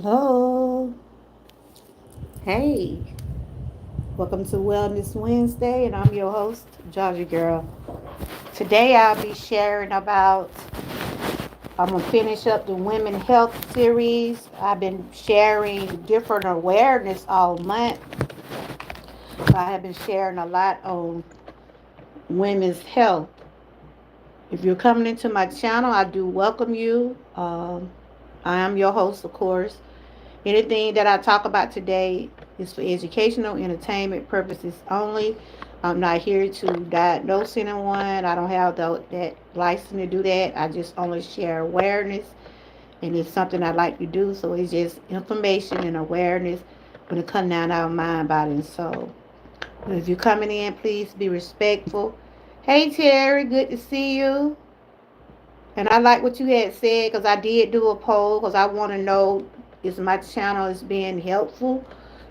Hello. Hey. Welcome to Wellness Wednesday, and I'm your host, Georgia Girl. Today I'll be sharing about, I'm going to finish up the Women Health series. I've been sharing different awareness all month. I have been sharing a lot on women's health. If you're coming into my channel, I do welcome you. I am your host, of course. Anything that I talk about today is for educational, entertainment purposes only. I'm not here to diagnose anyone. I don't have that license to do that. I just only share awareness, and it's something I like to do. So it's just information and awareness when it comes down our mind, body, and soul. If you're coming in, please be respectful. Hey Terry, good to see you. And I like what you had said because I did do a poll because I want to know is my channel is being helpful.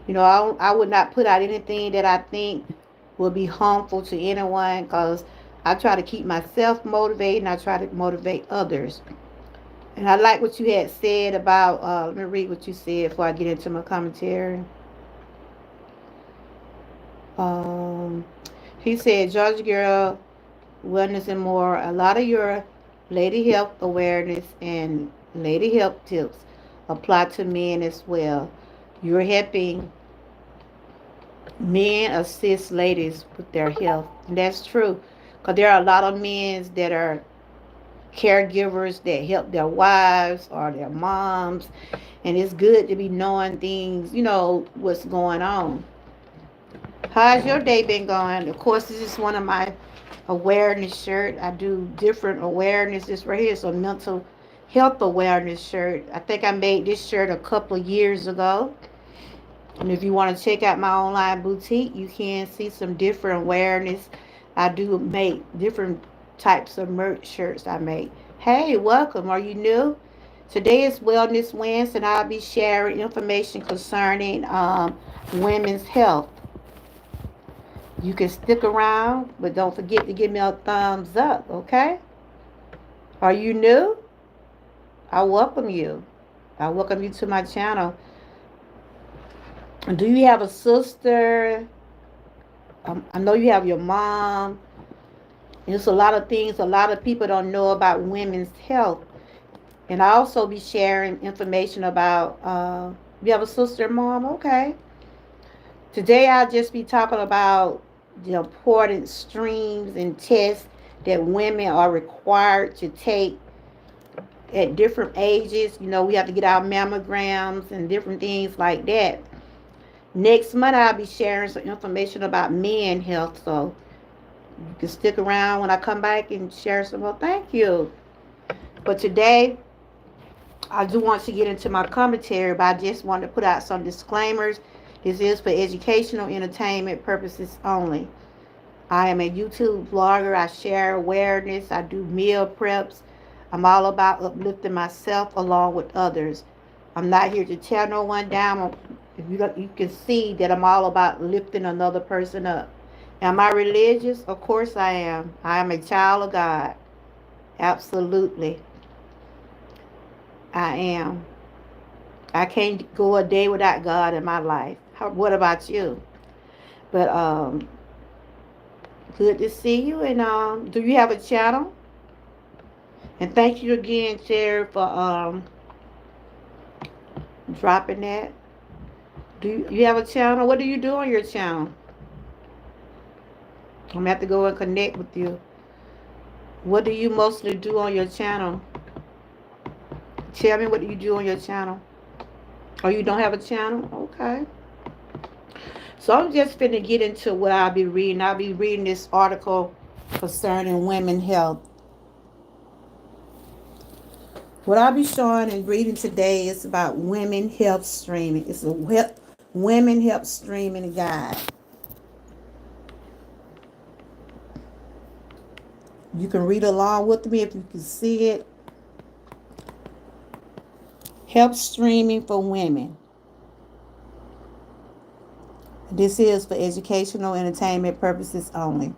I would not put out anything that I think will be harmful to anyone because I try to keep myself motivated and I try to motivate others. And I like what you had said about, let me read what you said before I get into my commentary. Um, he said, Georgia Girl, Wellness and More, a lot of your lady health awareness and lady health tips apply to men as well. You're helping men assist ladies with their health. And that's true. Because there are a lot of men that are caregivers that help their wives or their moms. And it's good to be knowing things, what's going on. How's your day been going? Of course, this is one of my awareness shirt. I do different awareness. This right here is a mental health awareness shirt. I think I made this shirt a couple of years ago. And if you want to check out my online boutique, you can see some different awareness. I do make different types of merch shirts I make. Hey, welcome. Are you new? Today is Wellness Wednesday, and I'll be sharing information concerning women's health. You can stick around, but don't forget to give me a thumbs up, okay? Are you new? I welcome you. I welcome you to my channel. Do you have a sister? I know you have your mom. There's a lot of things a lot of people don't know about women's health. And I also be sharing information about, you have a sister and mom? Okay. Today I'll just be talking about the important streams and tests that women are required to take at different ages. We have to get our mammograms and different things like that. Next month I'll be sharing some information about men health, so you can stick around when I come back and share some more. Thank you. But today I do want to get into my commentary, but I just want to put out some disclaimers. This is for educational entertainment purposes only. I am a YouTube vlogger. I share awareness. I do meal preps. I'm all about uplifting myself along with others. I'm not here to tear no one down. If you can see that I'm all about lifting another person up. Am I religious? Of course I am. I am a child of God. Absolutely. I am. I can't go a day without God in my life. What about you? But good to see you. And do you have a channel? And thank you again, Sherry, for dropping that. Do you have a channel? What do you do on your channel? I'm gonna have to go and connect with you. What do you mostly do on your channel? Tell me what you do on your channel. Oh, you don't have a channel? Okay. So I'm just finna get into what I'll be reading. I'll be reading this article concerning women health. What I'll be showing and reading today is about women health streaming. It's a women health streaming guide. You can read along with me if you can see it. Health streaming for women. This is for educational entertainment purposes only.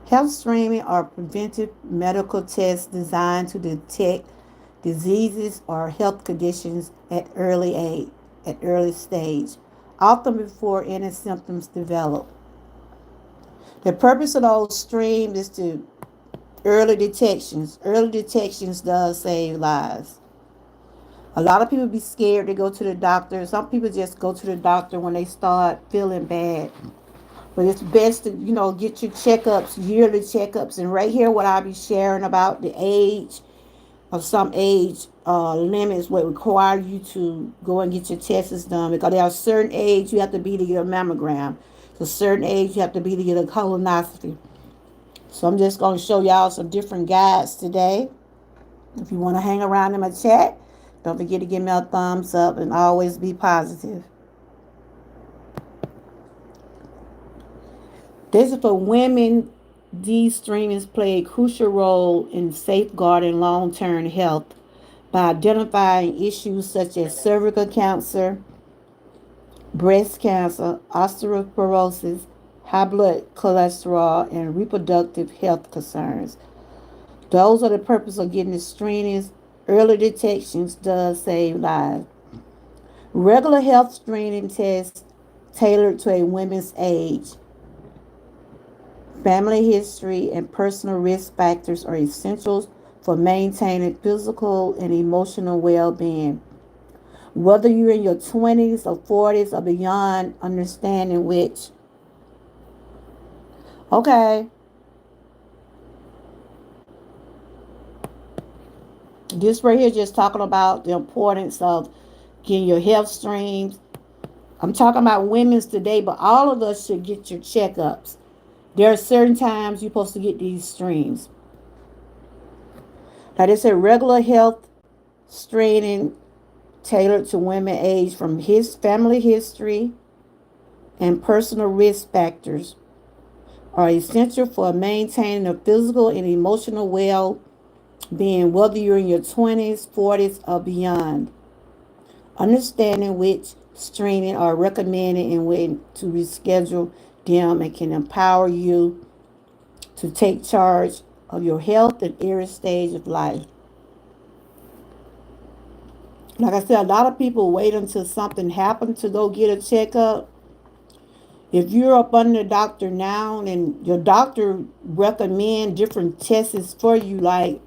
Health streaming are preventive medical tests designed to detect diseases, or health conditions at early stage, often before any symptoms develop. The purpose of those streams is to early detections. Early detections does save lives. A lot of people be scared to go to the doctor. Some people just go to the doctor when they start feeling bad. But it's best to, get your checkups, yearly checkups. And right here, what I'll be sharing about the age of some age limits what require you to go and get your tests done. Because there are certain age you have to be to get a mammogram. So certain age you have to be to get a colonoscopy. So I'm just going to show y'all some different guides today. If you want to hang around in my chat, don't forget to give me a thumbs up and always be positive. This is for women. These streamings play a crucial role in safeguarding long-term health by identifying issues such as cervical cancer, breast cancer, osteoporosis, high blood cholesterol, and reproductive health concerns. Those are the purpose of getting the screenings. Early detections does save lives. Regular health screening tests tailored to a woman's age, family history, and personal risk factors are essentials for maintaining physical and emotional well-being. Whether you're in your 20s or 40s or beyond, understanding which. Okay, this right here just talking about the importance of getting your health streams. I'm talking about women's today, but all of us should get your checkups. There are certain times you're supposed to get these streams. Like I said, regular health screening tailored to women age from his family history and personal risk factors are essential for maintaining a physical and emotional well-being, whether you're in your 20s, 40s, or beyond. Understanding which screening are recommended and when to reschedule them and can empower you to take charge of your health at every stage of life. Like I said, a lot of people wait until something happens to go get a checkup. If you're up under the doctor now and your doctor recommend different tests for you, like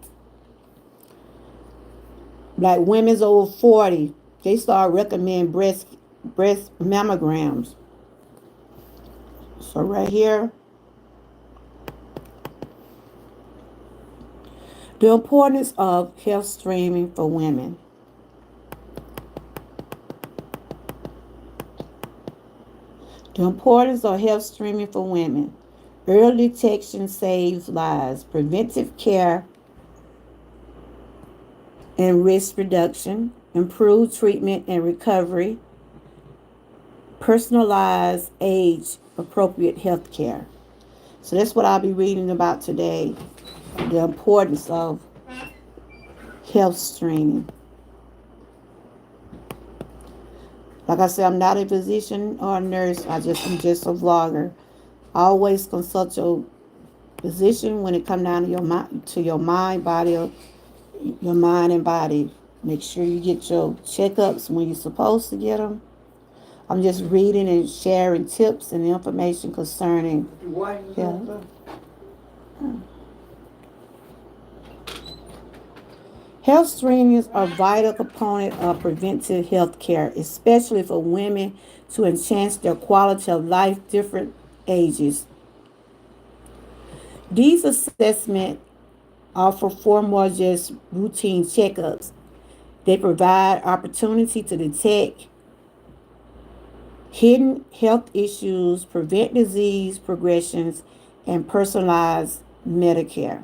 women's over 40, they start recommending breast mammograms. So right here, the importance of health streaming for women. The importance of health streaming for women. Early detection saves lives. Preventive care and risk reduction. Improved treatment and recovery. Personalized age appropriate health care. So that's what I'll be reading about today. The importance of health screening. Like I said, I'm not a physician or a nurse. I'm just a vlogger. Always consult your physician when it comes down to your mind, body, your mind and body. Make sure you get your checkups when you're supposed to get them. I'm just reading and sharing tips and information concerning health. Health screenings are a vital component of preventive health care, especially for women to enhance their quality of life different ages. These assessments offer far more just routine checkups. They provide opportunity to detect hidden health issues, prevent disease progressions, and personalize Medicare.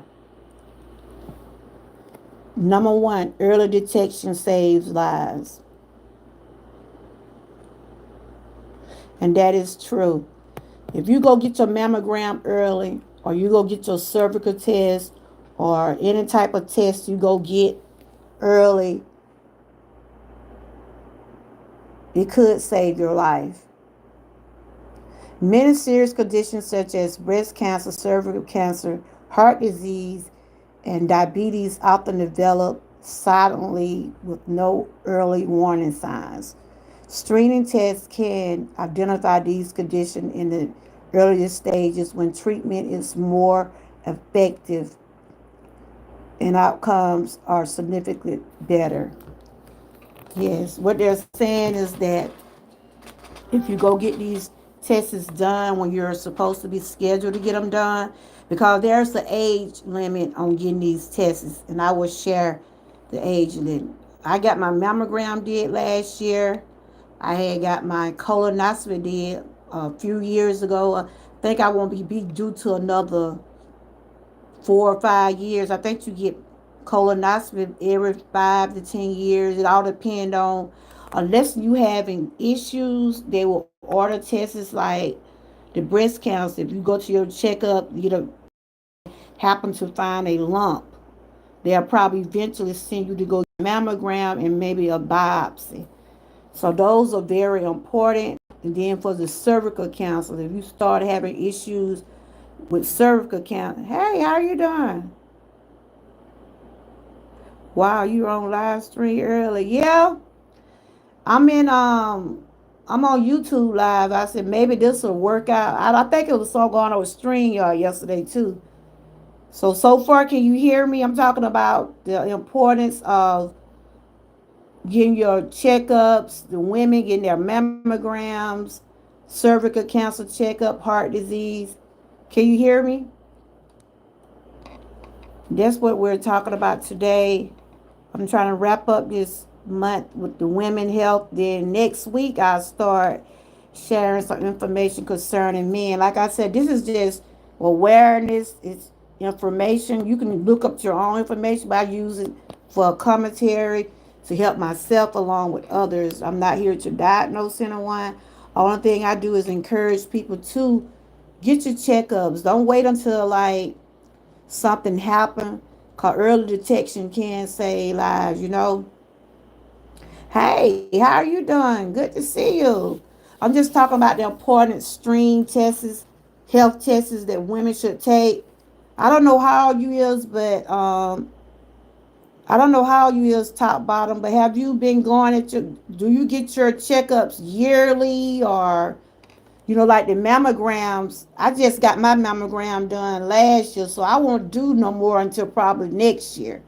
Number one, early detection saves lives. And that is true. If you go get your mammogram early, or you go get your cervical test, or any type of test you go get early, it could save your life. Many serious conditions such as breast cancer, cervical cancer, heart disease, and diabetes often develop silently with no early warning signs. Screening tests can identify these conditions in the earliest stages when treatment is more effective and outcomes are significantly better. Yes, what they're saying is that if you go get these tests done when you're supposed to be scheduled to get them done, because there's the age limit on getting these tests, and I will share the age limit. I got my mammogram did last year. I had got my colonoscopy did a few years ago. I think I won't be due to another 4 or 5 years. I think you get colonoscopy every 5 to 10 years. It all depends on, unless you having issues, they will order tests like the breast cancer. If you go to your checkup, you know, happen to find a lump, they'll probably eventually send you to go get a mammogram and maybe a biopsy. So those are very important. And then for the cervical cancer, if you start having issues with cervical cancer, hey, how you doing? Wow, you were on live stream early. Yeah, I'm in I'm on YouTube live. I said maybe this will work out. I think it was so going on with StreamYard yesterday too. So far, can you hear me? I'm talking about the importance of getting your checkups, the women getting their mammograms, cervical cancer checkup, heart disease. Can you hear me? That's what we're talking about today. I'm trying to wrap up this month with the women health. Then next week I'll start sharing some information concerning men. Like I said, this is just awareness. It's information. You can look up your own information, but I use it for a commentary to help myself along with others. I'm not here to diagnose anyone. Only thing I do is encourage people to get your checkups. Don't wait until like something happen. Cause early detection can save lives, you know. Hey, how are you doing? Good to see you. I'm just talking about the important stream tests, health tests that women should take. I don't know how old you is, but I don't know how you is top bottom, but have you been going at your, do you get your checkups yearly, or you know, like the mammograms? I just got my mammogram done last year, so I won't do no more until probably next year.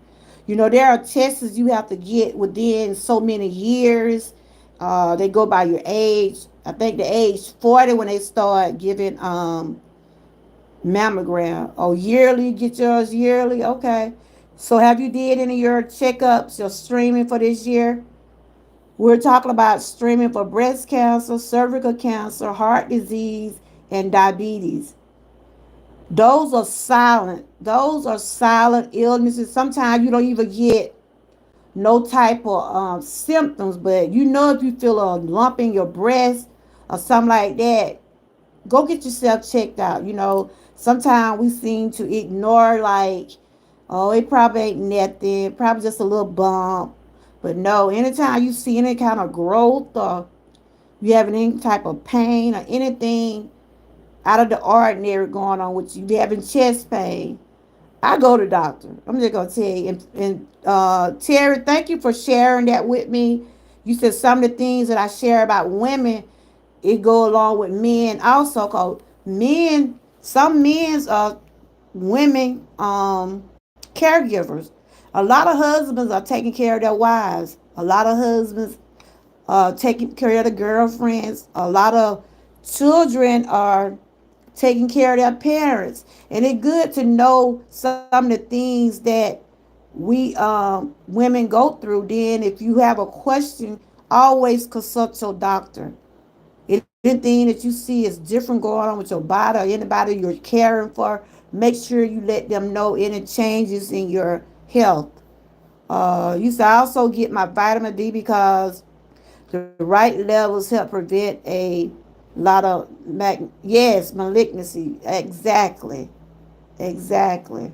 You know, there are tests you have to get within so many years. They go by your age. I think the age 40 when they start giving mammogram. Oh, yearly, get yours yearly. Okay. So have you did any of your checkups, your streaming for this year? We're talking about streaming for breast cancer, cervical cancer, heart disease, and diabetes. Those are silent. Those are silent illnesses. Sometimes you don't even get no type of symptoms, but you know if you feel a lump in your breast or something like that, go get yourself checked out. You know, sometimes we seem to ignore like, oh, it probably ain't nothing, probably just a little bump. But no, anytime you see any kind of growth or you having any type of pain or anything out of the ordinary going on with you, having chest pain, I go to the doctor. I'm just gonna tell you. And Terry, thank you for sharing that with me. You said some of the things that I share about women, it go along with men also. Cause men, some men's are women caregivers. A lot of husbands are taking care of their wives. A lot of husbands taking care of the girlfriends. A lot of children are taking care of their parents. And it's good to know some of the things that we women go through. Then if you have a question, always consult your doctor. Anything that you see is different going on with your body or anybody you're caring for, make sure you let them know any changes in your health. You should also get my vitamin D because the right levels help prevent a lot of yes, malignancy. Exactly. Exactly.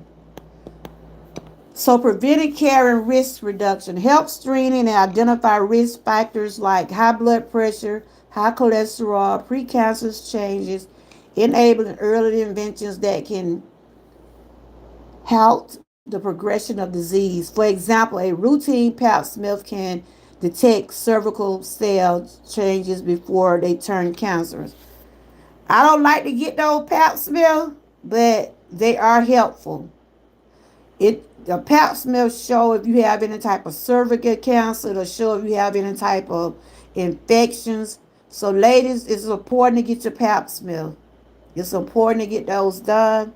So preventive care and risk reduction helps screening and identify risk factors like high blood pressure, high cholesterol, precancerous changes, enabling early interventions that can halt the progression of disease. For example, a routine pap smear can detect cervical cell changes before they turn cancerous. I don't like to get those pap smear, but they are helpful. The pap smear show if you have any type of cervical cancer, or show if you have any type of infections. So ladies, it's important to get your pap smear. It's important to get those done.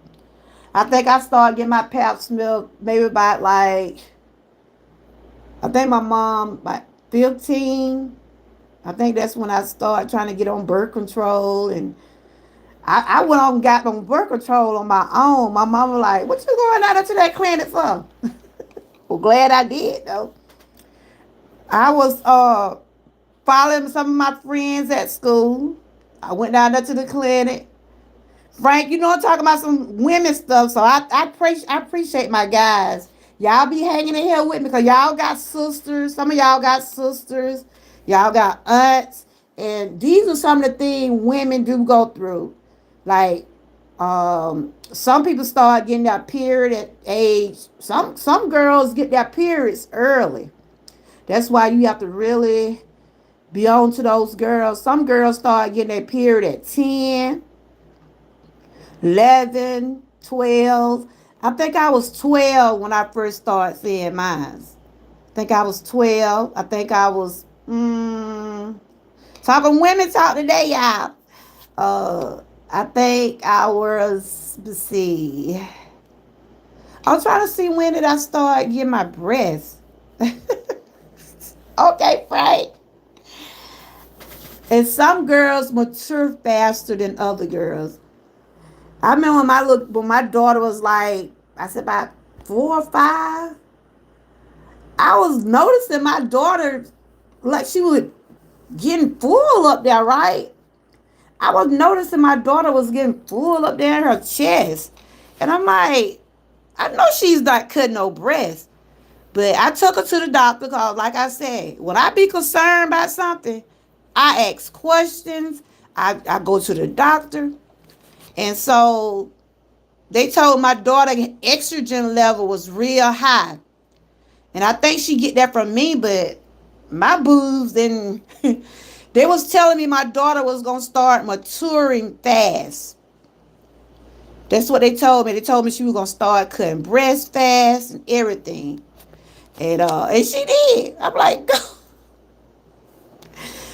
I think I started getting my pap smear maybe about like, I think my mom like 15. I think that's when I started trying to get on birth control, and I went on and got on birth control on my own. My mom was like, "What you going out to that clinic for?" Well, glad I did though. I was following some of my friends at school. I went down there to the clinic. Frank, you know I'm talking about some women stuff, so I appreciate my guys. Y'all be hanging in here with me because y'all got sisters. Some of y'all got sisters. Y'all got aunts. And these are some of the things women do go through. Like, some people start getting their period at age. Some girls get their periods early. That's why you have to really be on to those girls. Some girls start getting their period at 10, 11, 12. I think I was 12 when I first started seeing mine. I think I was 12. I think I was, talking women talk today, y'all. I think I was, let's see. I'm trying to see when did I start getting my breasts. Okay, Frank. And some girls mature faster than other girls. I remember when my daughter was like, I said about 4 or 5. I was noticing my daughter, like she was getting full up there, right? I was noticing my daughter was getting full up there in her chest. And I'm like, I know she's not cutting no breast. But I took her to the doctor because, like I said, when I be concerned about something, I ask questions. I go to the doctor. And so they told my daughter estrogen level was real high. And I think she get that from me, but my boobs didn't. They was telling me my daughter was going to start maturing fast. That's what they told me. They told me she was going to start cutting breast fast and everything. And she did. I'm like,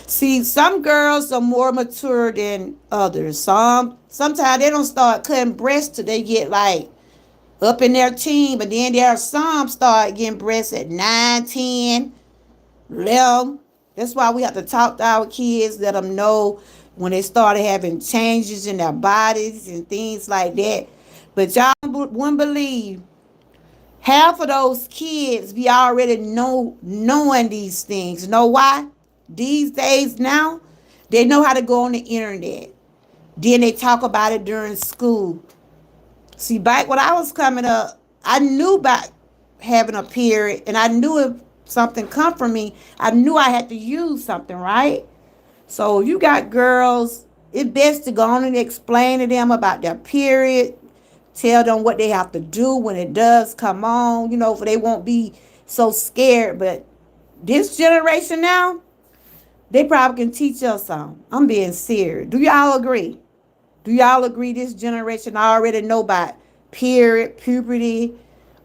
see, some girls are more mature than others. Sometimes they don't start cutting breasts till they get like up in their teen, but then there are some start getting breasts at 9, 10, 11. That's why we have to talk to our kids, let them know when they started having changes in their bodies and things like that. But y'all wouldn't believe half of those kids be already knowing these things. You know why? These days now, they know how to go on the internet. Then they talk about it during school. See, back when I was coming up, I knew about having a period, and I knew if something come from me, I knew I had to use something, right? So you got girls, it's best to go on and explain to them about their period, tell them what they have to do when it does come on, for they won't be so scared. But this generation now, they probably can teach us something. I'm being serious. Do y'all agree? Do y'all agree this generation already know about period, puberty,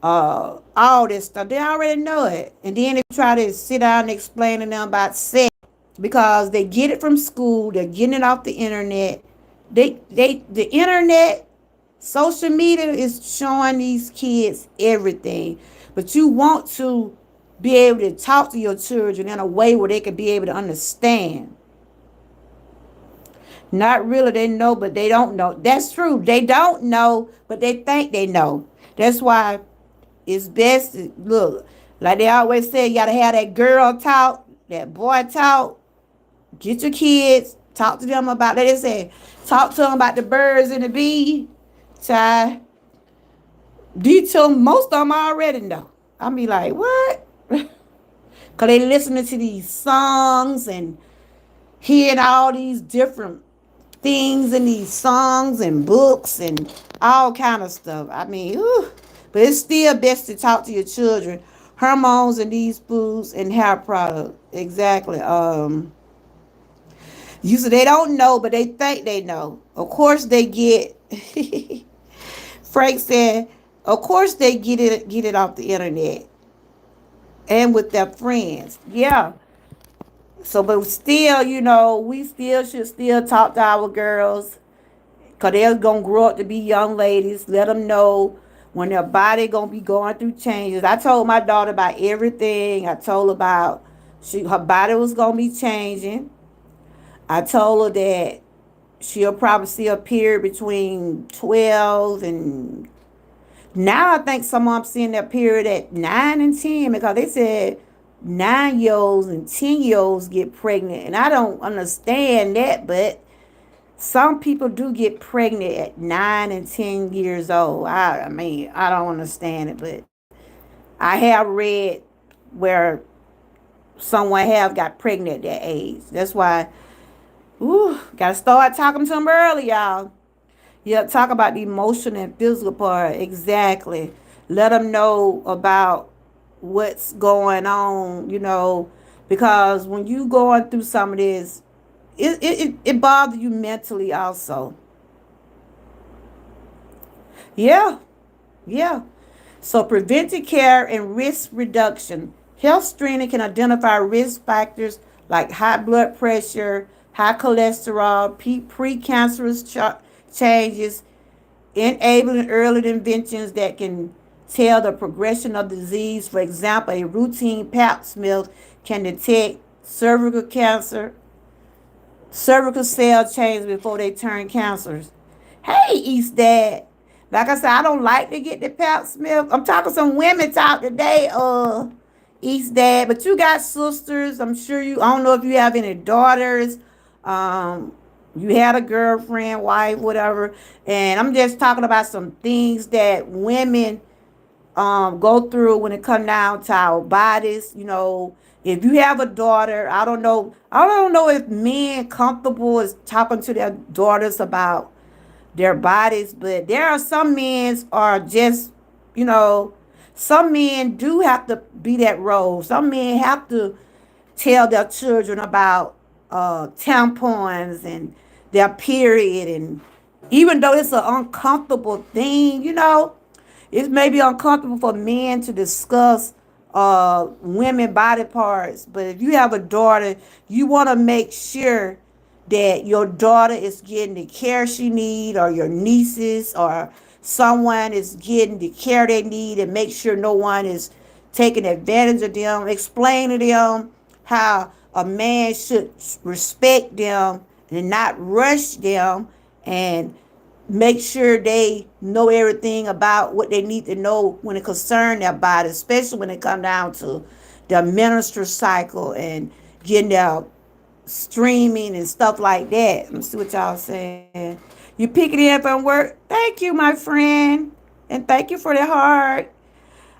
all this stuff? They already know it. And then they try to sit down and explain to them about sex because they get it from school. They're getting it off the internet. The internet, social media is showing these kids everything. But you want to be able to talk to your children in a way where they can be able to understand. Not really, they know, but they don't know. That's true. They don't know, but they think they know. That's why it's best to look. Like they always say, you got to have that girl talk, that boy talk. Get your kids, talk to them about, they say, talk to them about the birds and the bees. Child, detail, most of them already know. I be like, what? Because they listening to these songs and hearing all these different things in these songs and books and all kind of stuff. I mean, but But it's still best to talk to your children. Hormones in these foods and hair products. Exactly. You said they don't know, but they think they know. Of course they get Frank said, of course they get it off the internet and with their friends. Yeah. So but still, we still should still talk to our girls. Cause they're gonna grow up to be young ladies. Let them know when their body gonna be going through changes. I told my daughter about everything. I told her about her body was gonna be changing. I told her that she'll probably see a period between 12 and now I think some of them seeing that period at 9 and 10 because they said 9-year-olds and 10-year-olds get pregnant. And I don't understand that, but some people do get pregnant at 9 and 10 years old. I mean, I don't understand it, but I have read where someone have got pregnant at that age. That's why, gotta start talking to them early, y'all. Yeah, talk about the emotional and physical part. Exactly. Let them know about what's going on, because when you going through some of this, it bothers you mentally also. Yeah, yeah. So preventive care and risk reduction. Health screening can identify risk factors like high blood pressure, high cholesterol, precancerous changes, enabling early interventions that can tell the progression of disease. For example, a routine pap smear can detect cervical cancer, cervical cell changes before they turn cancers. Hey, East Dad. Like I said, I don't like to get the pap smear. I'm talking some women talk today, East Dad. But you got sisters. I'm sure I don't know if you have any daughters. Um, you had a girlfriend, wife, whatever. And I'm just talking about some things that women go through when it come down to our bodies. If you have a daughter, I don't know if men comfortable is talking to their daughters about their bodies, but there are some men are just, some men do have to be that role. Some men have to tell their children about tampons and their period, and even though it's an uncomfortable thing, it may be uncomfortable for men to discuss women body parts. But if you have a daughter, you want to make sure that your daughter is getting the care she need, or your nieces or someone is getting the care they need, and make sure no one is taking advantage of them. Explain to them how a man should respect them and not rush them, and make sure they know everything about what they need to know when it concerns their body, especially when it comes down to their menstrual cycle and getting their streaming and stuff like that. Let me see what y'all saying. You picking it up from work? Thank you, my friend. And thank you for the heart.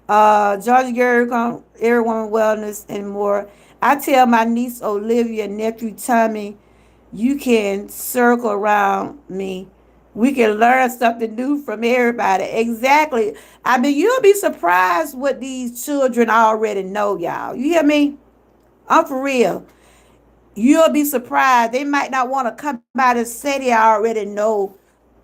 Georgia Girl, everyone wellness and more. I tell my niece Olivia and nephew Tommy, you can circle around me. We can learn something new from everybody. Exactly. I mean, you'll be surprised what these children already know, y'all. You hear me? I'm for real. You'll be surprised. They might not want to come out and say they already know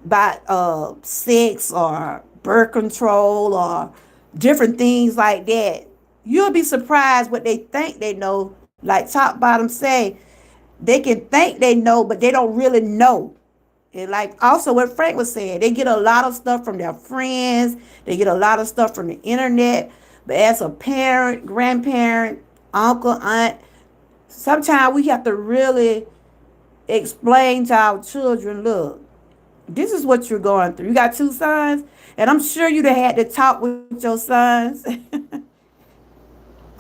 about sex or birth control or different things like that. You'll be surprised what they think they know. Like Top Bottom say, they can think they know, but they don't really know. And like also what Frank was saying, they get a lot of stuff from their friends. They get a lot of stuff from the internet. But as a parent, grandparent, uncle, aunt, sometimes we have to really explain to our children, look, this is what you're going through. You got 2 sons, and I'm sure you'd have had to talk with your sons.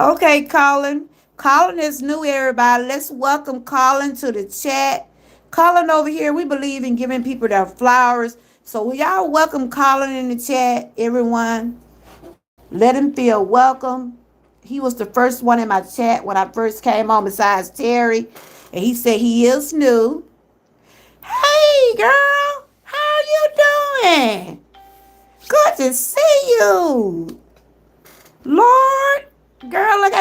Okay, Colin. Colin is new, everybody. Let's welcome Colin to the chat. Colin over here, we believe in giving people their flowers. So will y'all welcome Colin in the chat, everyone? Let him feel welcome. He was the first one in my chat when I first came on besides Terry. And he said he is new. Hey, girl. How you doing? Good to see you. Lord, girl, like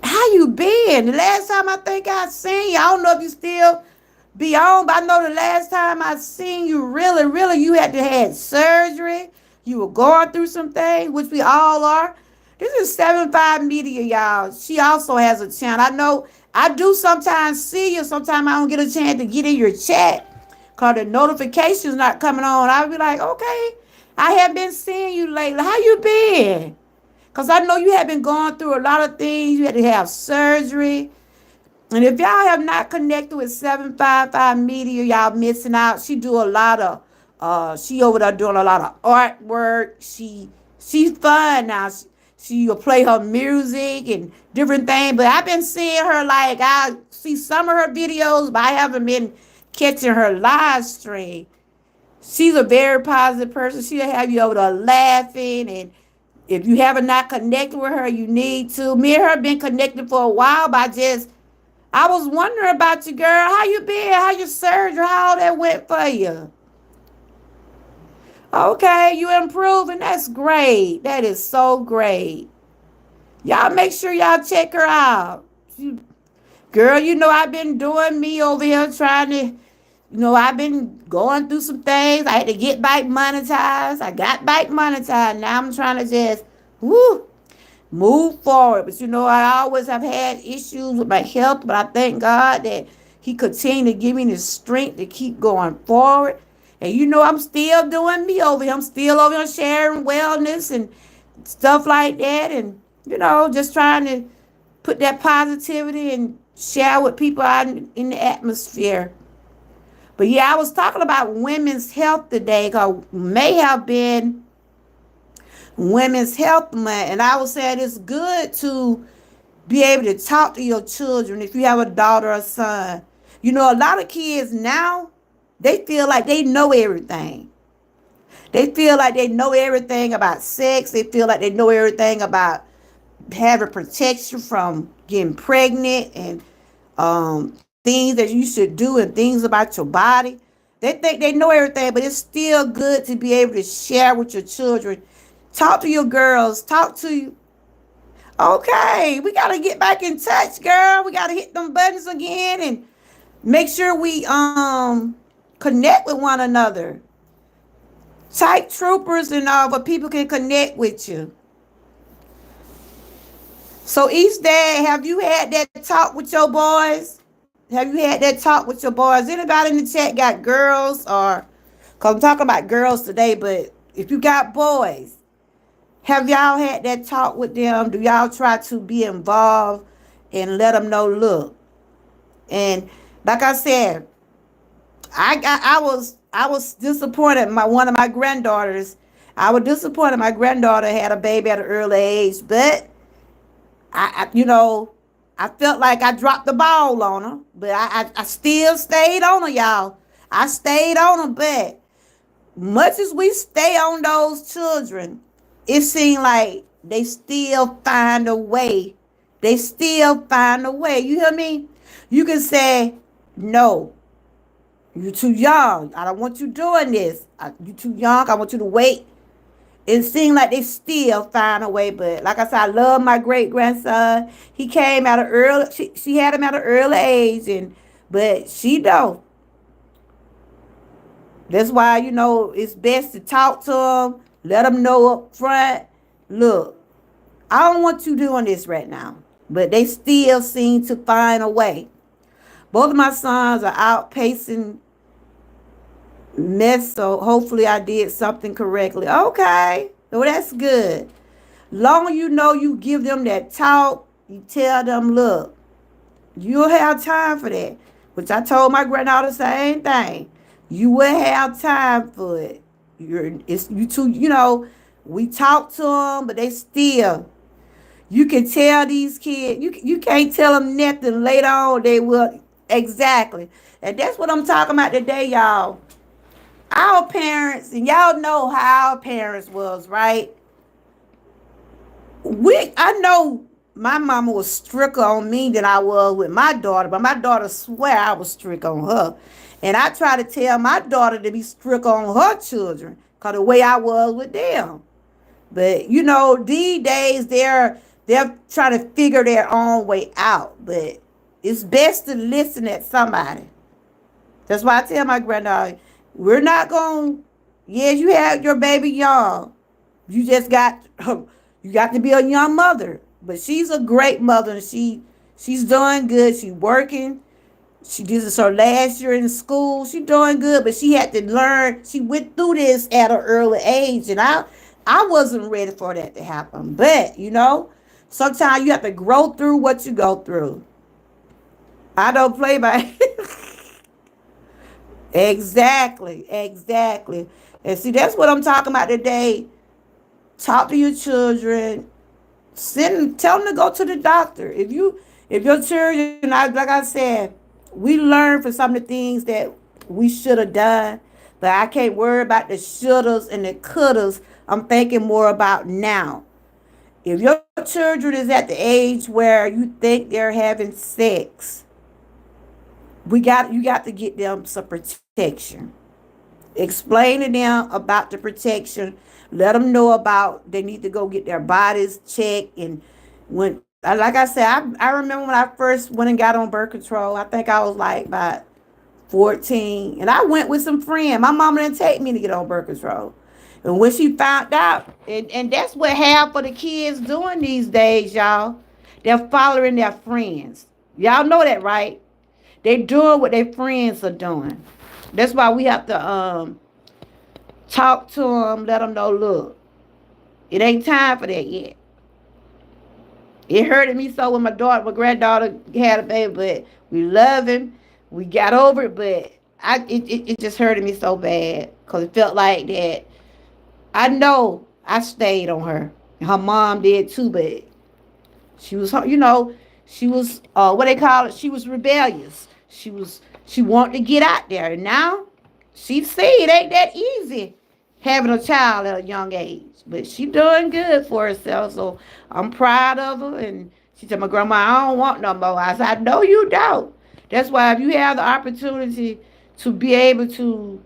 how you been? The last time I think I seen you, I don't know if you still be on, but I know the last time I seen you, really, you had to have surgery. You were going through some things, which we all are. This is 75 Media, y'all. She also has a channel. I know I do sometimes see you. Sometimes I don't get a chance to get in your chat because the notifications not coming on. I'll be like, okay, I have been seeing you lately. How you been? Because I know you have been going through a lot of things. You had to have surgery. And if y'all have not connected with 755 Media, y'all missing out. She do a lot of she over there doing a lot of artwork. She's fun now. She will play her music and different things. But I've been seeing her, like, I see some of her videos, but I haven't been catching her live stream. She's a very positive person. She'll have you over there laughing, and if you haven't not connected with her, you need to. Me and her been connected for a while, but I was wondering about you, girl. How you been? How your surgery? How all that went for you? Okay, you improving. That's great. That is so great. Y'all make sure y'all check her out. Girl, you know I've been doing me over here trying to, I've been going through some things. I had to get back monetized. I got back monetized. Now I'm trying to just, woo, move forward. But I always have had issues with my health, but I thank God that He continued to give me the strength to keep going forward. And I'm still doing me over here. I'm still over here sharing wellness and stuff like that. And, just trying to put that positivity and share with people out in the atmosphere. But yeah, I was talking about women's health today because may have been Women's Health Month, and I was saying it's good to be able to talk to your children if you have a daughter or son. A lot of kids now, they feel like they know everything. They feel like they know everything about sex. They feel like they know everything about having protection from getting pregnant and things that you should do and things about your body. They think they know everything, but it's still good to be able to share with your children. Talk to your girls. Talk to you. Okay, we got to get back in touch, girl. We got to hit them buttons again and make sure we connect with one another. Type troopers and all, but people can connect with you. So each day, have you had that talk with your boys? Have you had that talk with your boys? Anybody in the chat got girls? Because I'm talking about girls today, but if you got boys, have y'all had that talk with them? Do y'all try to be involved and let them know, look? And like I said, I was disappointed. One of my granddaughters, I was disappointed. My granddaughter had a baby at an early age, but I felt like I dropped the ball on her, but I still stayed on her, y'all. I stayed on her, but much as we stay on those children, it seemed like they still find a way. They still find a way. You hear me? You can say, no, you're too young. I don't want you doing this. You're too young. I want you to wait. It seemed like they still find a way, but like I said, I love my great grandson. He came at an early. She had him at an early age, but she don't. That's why it's best to talk to them, let them know up front. Look, I don't want you doing this right now, but they still seem to find a way. Both of my sons are outpacing mess, so hopefully I did something correctly. Okay, well, that's good. Long as you give them that talk, you tell them, look, you'll have time for that. Which I told my granddaughter the same thing. You will have time for it. You two, we talk to them, but they still. You can tell these kids, you can't tell them nothing. Later on, they will. Exactly. And that's what I'm talking about today, y'all. Our parents, and y'all know how our parents was, right? I know my mama was stricter on me than I was with my daughter, but my daughter swear I was strict on her. And I try to tell my daughter to be strict on her children. Cause the way I was with them. But these days they're trying to figure their own way out. But it's best to listen at somebody. That's why I tell my granddaughter, we're not going to, yes, you had your baby young. You just got, you got to be a young mother. But she's a great mother, and she's doing good. She's working. This is her last year in school. She's doing good, but she had to learn. She went through this at an early age, and I wasn't ready for that to happen. But, sometimes you have to grow through what you go through. I don't play by Exactly, exactly. And see, that's what I'm talking about today. Talk to your children. Tell them to go to the doctor. If your children, like I said, we learn from some of the things that we should have done, but I can't worry about the shouldas and the couldas. I'm thinking more about now. If your children is at the age where you think they're having sex, you got to get them some protection. Explain to them about the protection. Let them know about they need to go get their bodies checked. And like I said, I remember when I first went and got on birth control. I think I was like about 14, and I went with some friends. My mama didn't take me to get on birth control. And when she found out, and that's what half of the kids doing these days, y'all. They're following their friends. Y'all know that, right? They doing what their friends are doing. That's why we have to talk to them, let them know, look, it ain't time for that yet. It hurted me so when my granddaughter had a baby, but we love him. We got over it, but it just hurted me so bad because it felt like that. I know I stayed on her. And her mom did too, but she was, she was, what they call it, she was rebellious. She wanted to get out there. And now she see it ain't that easy having a child at a young age. But she doing good for herself. So I'm proud of her. And she said, my grandma, I don't want no more. I said, no, you don't. That's why if you have the opportunity to be able to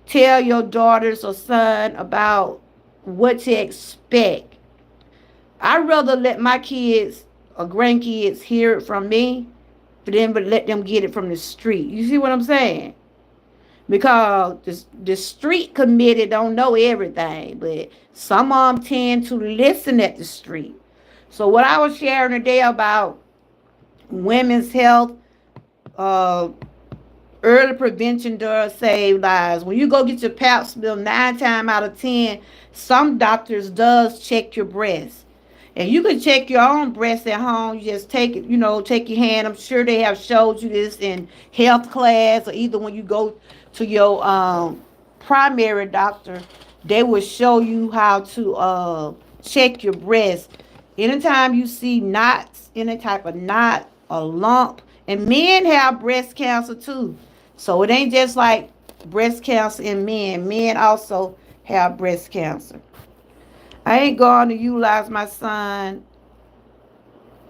tell your daughters or son about what to expect, I'd rather let my kids or grandkids hear it from me for them to let them get it from the street. You see what I'm saying? Because the street committee don't know everything, but some of them tend to listen at the street. So what I was sharing today about women's health, uh, early prevention does save lives. When you go get your pap smear, 9 times out of 10, some doctors does check your breast. And you can check your own breast at home. You just take it, take your hand. I'm sure they have showed you this in health class, or either when you go to your primary doctor, they will show you how to check your breast. Anytime you see knots, any type of knot, a lump, and men have breast cancer too. So it ain't just like breast cancer in men. Men also have breast cancer. I ain't going to utilize my son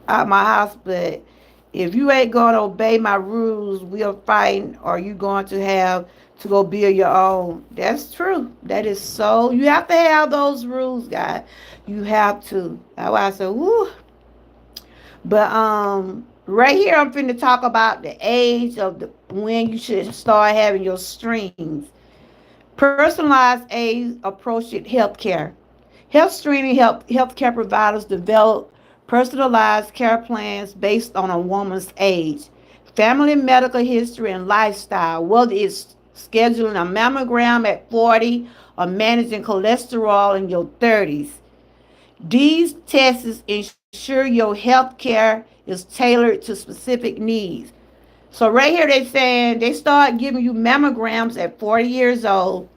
at my house, but if you ain't going to obey my rules, we're fighting, or you going to have to go build your own. That's true. That is so. You have to have those rules, guys. You have to. That's why I said, woo. But right here, I'm finna talk about the age of when you should start having your streams. Personalized age approach to healthcare. Health screening help healthcare providers develop personalized care plans based on a woman's age, family medical history, and lifestyle, whether it's scheduling a mammogram at 40 or managing cholesterol in your 30s. These tests ensure your health care is tailored to specific needs. So right here they saying they start giving you mammograms at 40 years old.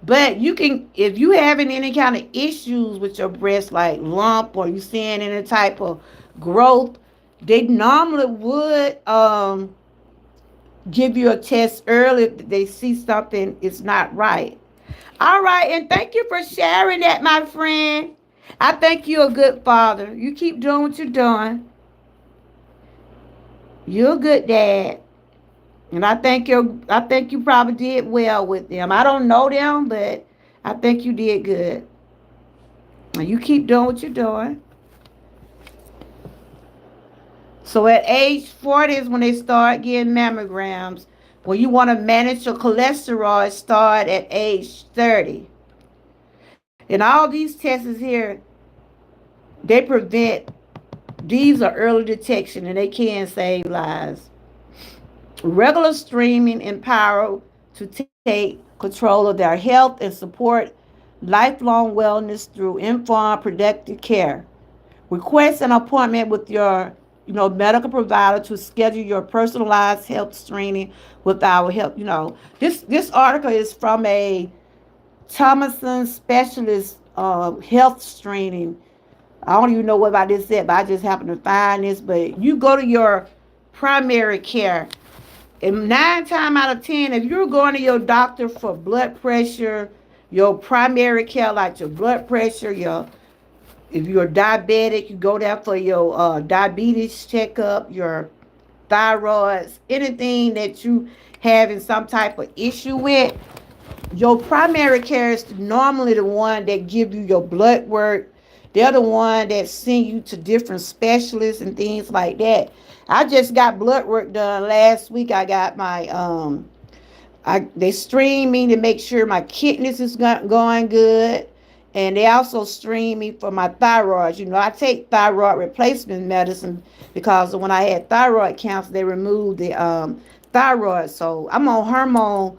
But you can, if you having any kind of issues with your breast, like lump, or you seeing any type of growth, they normally would give you a test early if they see something is not right. All right, and thank you for sharing that, my friend. I think you're a good father. You keep doing what you're doing. You're a good dad. And I think you probably did well with them. I don't know them, but I think you did good. And you keep doing what you're doing. So at age 40 is when they start getting mammograms. When you want to manage your cholesterol, it start at age 30. And all these tests here, they prevent, these are early detection and they can save lives. Regular streaming empower to take control of their health and support lifelong wellness through informed predictive care. Request an appointment with your medical provider to schedule your personalized health screening with our help. This article is from a Thomason specialist health screening. I don't even know what about this yet, but I just happened to find this. But you go to your primary care, and 9 times out of 10, if you're going to your doctor for blood pressure, your primary care, like your blood pressure, your if you're diabetic, you go there for your diabetes checkup, your thyroids, anything that you having some type of issue with. Your primary care is normally the one that give you your blood work. They're the one that send you to different specialists and things like that. I just got blood work done last week. I got my they stream me to make sure my kidneys is going good, and they also stream me for my thyroid. I take thyroid replacement medicine because when I had thyroid cancer, they removed the thyroid. So I'm on hormone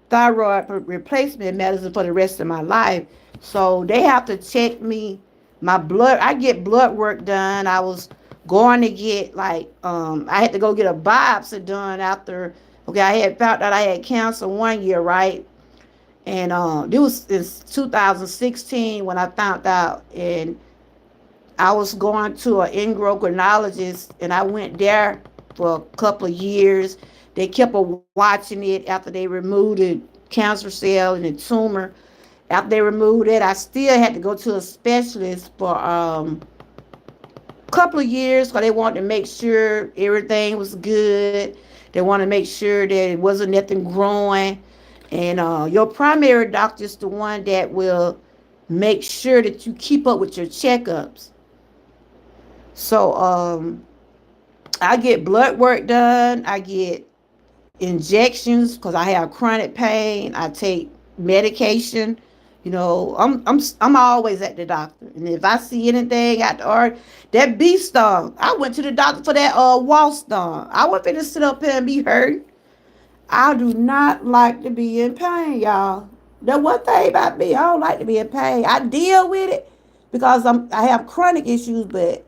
thyroid replacement medicine for the rest of my life. So they have to check me, my blood. I get blood work done. I was going to get I had to go get a biopsy done after. Okay, I had found out I had cancer 1 year, right? And it was in 2016 when I found out, and I was going to an endocrinologist, and I went there for a couple of years. They kept watching it after they removed the cancer cell and the tumor. After they removed it, I still had to go to a specialist for a couple of years because they wanted to make sure everything was good. They wanted to make sure that it wasn't nothing growing. And your primary doctor is the one that will make sure that you keep up with your checkups. So I get blood work done. I get injections because I have chronic pain. I take medication. I'm always at the doctor, and if I see anything at the that bee stung, I went to the doctor for that wall stung. I wasn't finna sit up here and be hurt. I do not like to be in pain, y'all. The one thing about me, I don't like to be in pain. I deal with it because I have chronic issues, but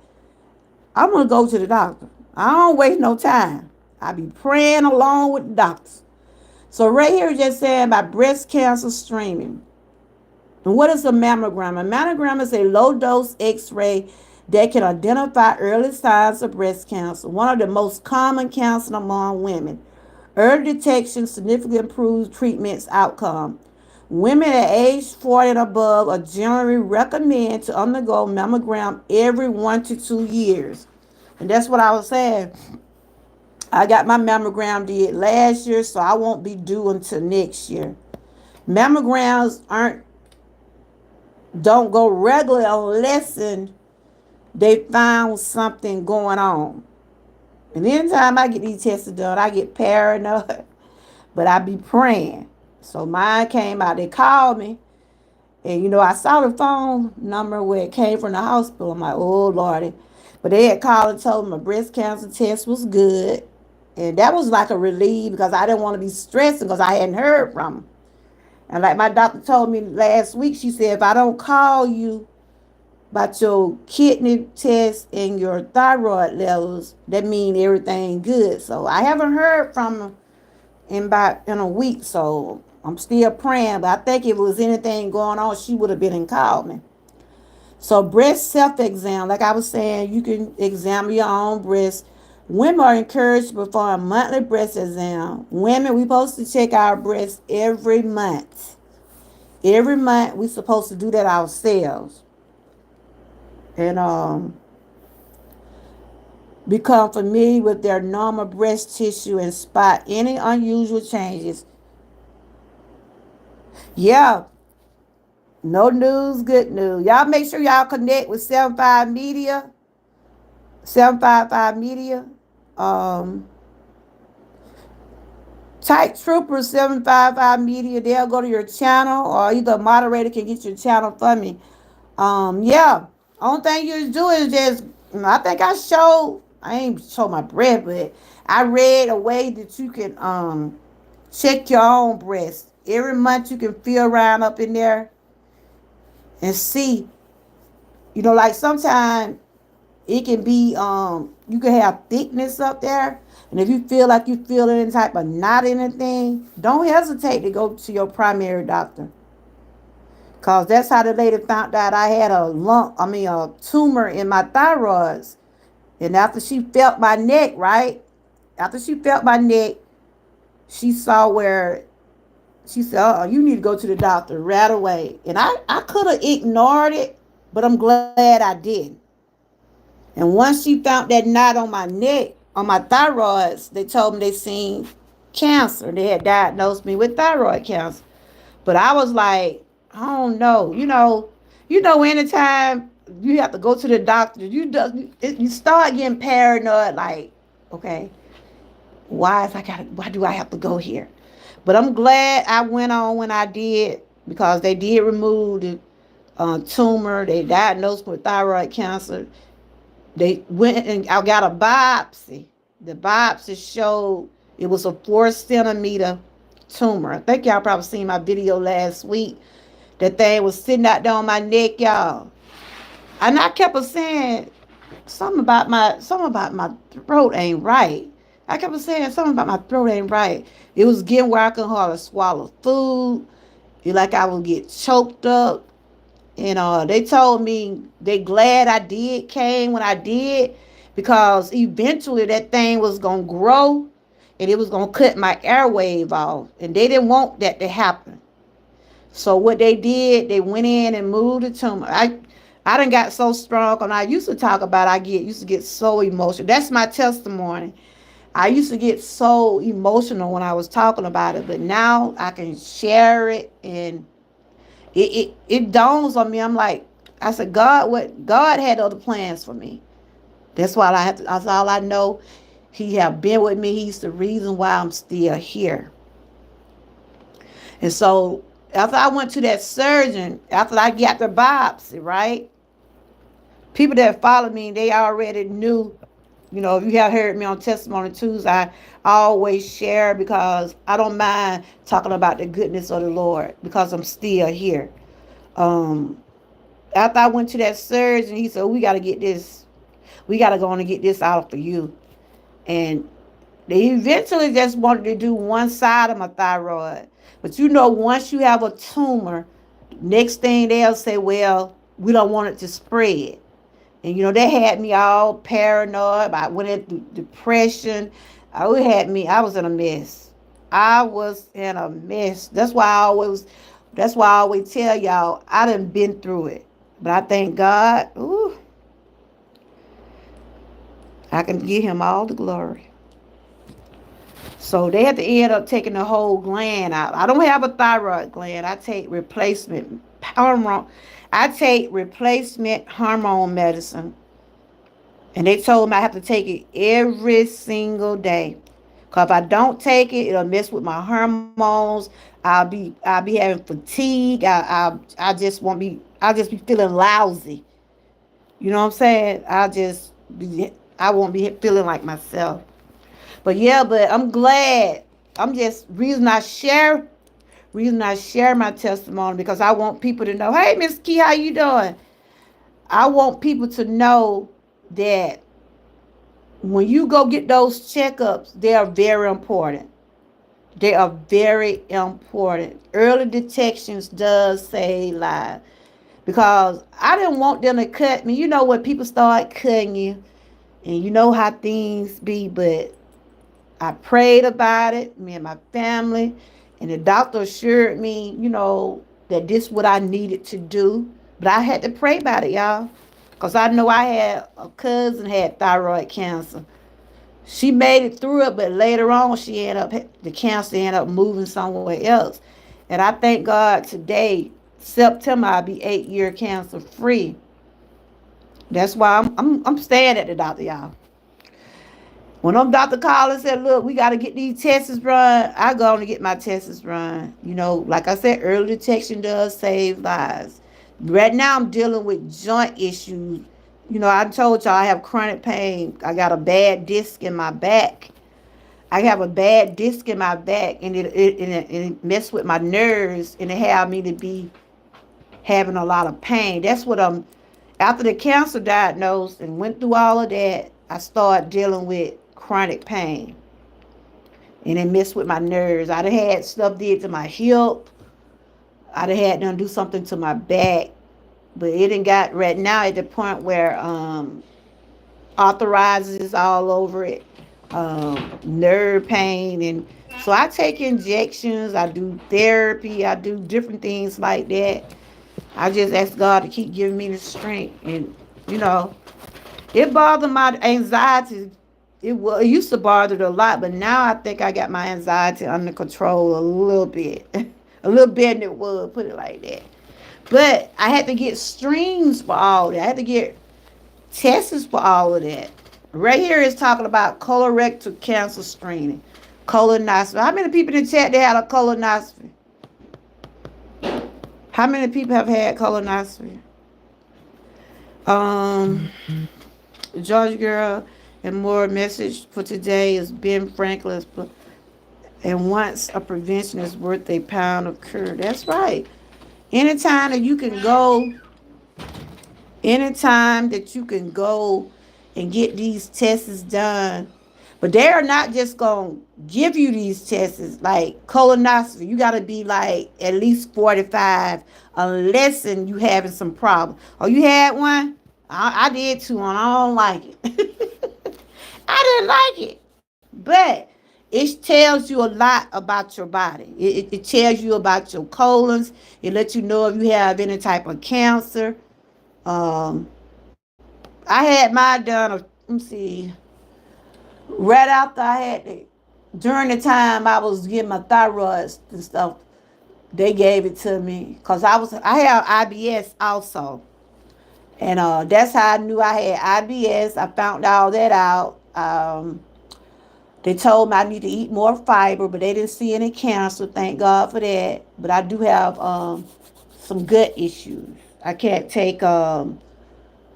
I'm gonna go to the doctor. I don't waste no time. I be praying along with the doctors. So right here, just saying about breast cancer screening. And what is a mammogram? A mammogram is a low-dose X-ray that can identify early signs of breast cancer, one of the most common cancers among women. Early detection significantly improves treatment's outcome. Women at age 40 and above are generally recommended to undergo mammogram every 1 to 2 years. And that's what I was saying. I got my mammogram did last year, so I won't be due until next year. Mammograms don't go regular unless they found something going on. And anytime I get these tests done, I get paranoid, but I be praying. So mine came out. They called me, and I saw the phone number where it came from the hospital. I'm like, oh Lordy. But they had called and told me my breast cancer test was good. And that was like a relief because I didn't want to be stressing because I hadn't heard from them. And like my doctor told me last week, she said, if I don't call you about your kidney test and your thyroid levels, that means everything good. So I haven't heard from her in a week, so I'm still praying. But I think if it was anything going on, she would have been and called me. So breast self-exam, like I was saying, you can examine your own breast. Women are encouraged to perform a monthly breast exam. Women, we're supposed to check our breasts every month. Every month, we're supposed to do that ourselves. And become familiar with their normal breast tissue and spot any unusual changes. Yeah, No news, good news. Y'all make sure y'all connect with 755 Media. Um, Type Trooper 755 Media. They'll go to your channel, or either a moderator can get your channel for me. Yeah. Only thing you do is just, I think I ain't show my breath, but I read a way that you can check your own breast. Every month you can feel around up in there and see. Like sometimes it can be you can have thickness up there. And if you feel like you feel any type of knot in anything, don't hesitate to go to your primary doctor. Cause that's how the lady found out I had a tumor in my thyroids. And after she felt my neck, right? After she felt my neck, she saw where she said, you need to go to the doctor right away. And I could have ignored it, but I'm glad I didn't. And once she found that knot on my neck, on my thyroids, they told me they seen cancer. They had diagnosed me with thyroid cancer. But I was like, I don't know. Anytime you have to go to the doctor, you start getting paranoid. Like, okay, why do I have to go here? But I'm glad I went on when I did, because they did remove the tumor. They diagnosed me with thyroid cancer. They went and I got a biopsy. The biopsy showed it was a 4 centimeter tumor. I think y'all probably seen my video last week. That thing was sitting out there on my neck, y'all. And I kept on saying something about my throat ain't right. I kept on saying something about my throat ain't right. It was getting where I couldn't hardly swallow food. It like I would get choked up. And they told me they glad I did came when I did, because eventually that thing was gonna grow and it was gonna cut my airwave off, and they didn't want that to happen. So what they did, they went in and moved the tumor. I done got so strong. When I used to talk about, used to get so emotional. That's my testimony. I used to get so emotional when I was talking about it, but now I can share it, and it dawns on me. I'm like, I said, God had other plans for me. That's why that's all I know. He have been with me. He's the reason why I'm still here. And so after I went to that surgeon, after I got the biopsy, right? People that follow me, they already knew. If you have heard me on Testimony Tuesday, I always share, because I don't mind talking about the goodness of the Lord, because I'm still here. Um, After I went to that surgeon, he said, we got to go on and get this out for you. And they eventually just wanted to do one side of my thyroid. But once you have a tumor, next thing they'll say, well, we don't want it to spread. And they had me all paranoid. I went into depression. I was in a mess. I was in a mess. That's why I always tell y'all, I done been through it. But I thank God, I can give him all the glory. So they had to end up taking the whole gland out. I don't have a thyroid gland. I take replacement hormone. I take replacement hormone medicine. And they told me I have to take it every single day. Cause if I don't take it, it'll mess with my hormones. I'll be having fatigue. I'll just be feeling lousy. You know what I'm saying? I won't be feeling like myself. But I'm glad. I'm just reason I share my testimony, because I want people to know, hey, Miss Key, how you doing? I want people to know that when you go get those checkups, they are very important. They are very important. Early detections does save lives. Because I didn't want them to cut me. When people start cutting you, and you know how things be, but I prayed about it, me and my family, and the doctor assured me, that this is what I needed to do. But I had to pray about it, y'all. Because I know I had a cousin had thyroid cancer. She made it through it, but later on, the cancer ended up moving somewhere else. And I thank God today September, I'll be 8 year cancer free. That's why I'm staying at the doctor, y'all. When them doctor called and said, look, we got to get these tests run, I go on to get my tests run. You know, like I said, early detection does save lives. Right now, I'm dealing with joint issues. You know, I told y'all I have chronic pain. I got a bad disc in my back. I have a bad disc in my back, and it messed with my nerves, and it had me to be having a lot of pain. That's what I'm. After the cancer diagnosed and went through all of that, I started dealing with chronic pain, and it messed with my nerves. I'd have had stuff did to my hip. I'd have had them do something to my back, but it didn't got right now at the point where authorizes all over it, nerve pain, and so I take injections. I do therapy. I do different things like that. I just ask God to keep giving me the strength, and you know, it bothered my anxiety. It used to bother it a lot, but now I think I got my anxiety under control a little bit, a little better than it was. Put it like that. But I had to get streams for all that. I had to get tests for all of that. Right here is talking about colorectal cancer screening, colonoscopy. How many people in the chat they had a colonoscopy? How many people have had colonoscopy? Georgia girl, and more message for today is Ben Franklin's book. And once a prevention is worth a pound of cure. That's right. Anytime that you can go Anytime that you can go and get these tests done, but they are not just going to give you these tests like colonoscopy. You got to be like at least 45 unless you having some problem. Oh, you had one? I did too, and I don't like it. I didn't like it. But it tells you a lot about your body. It tells you about your colons. It lets you know if you have any type of cancer. Um, I had mine done. Let me see. Right after I had it, during the time I was getting my thyroid and stuff, they gave it to me because I have IBS also, and that's how I knew I had IBS. I found all that out. They told me I need to eat more fiber, but they didn't see any cancer. Thank God for that. But I do have some gut issues. I can't take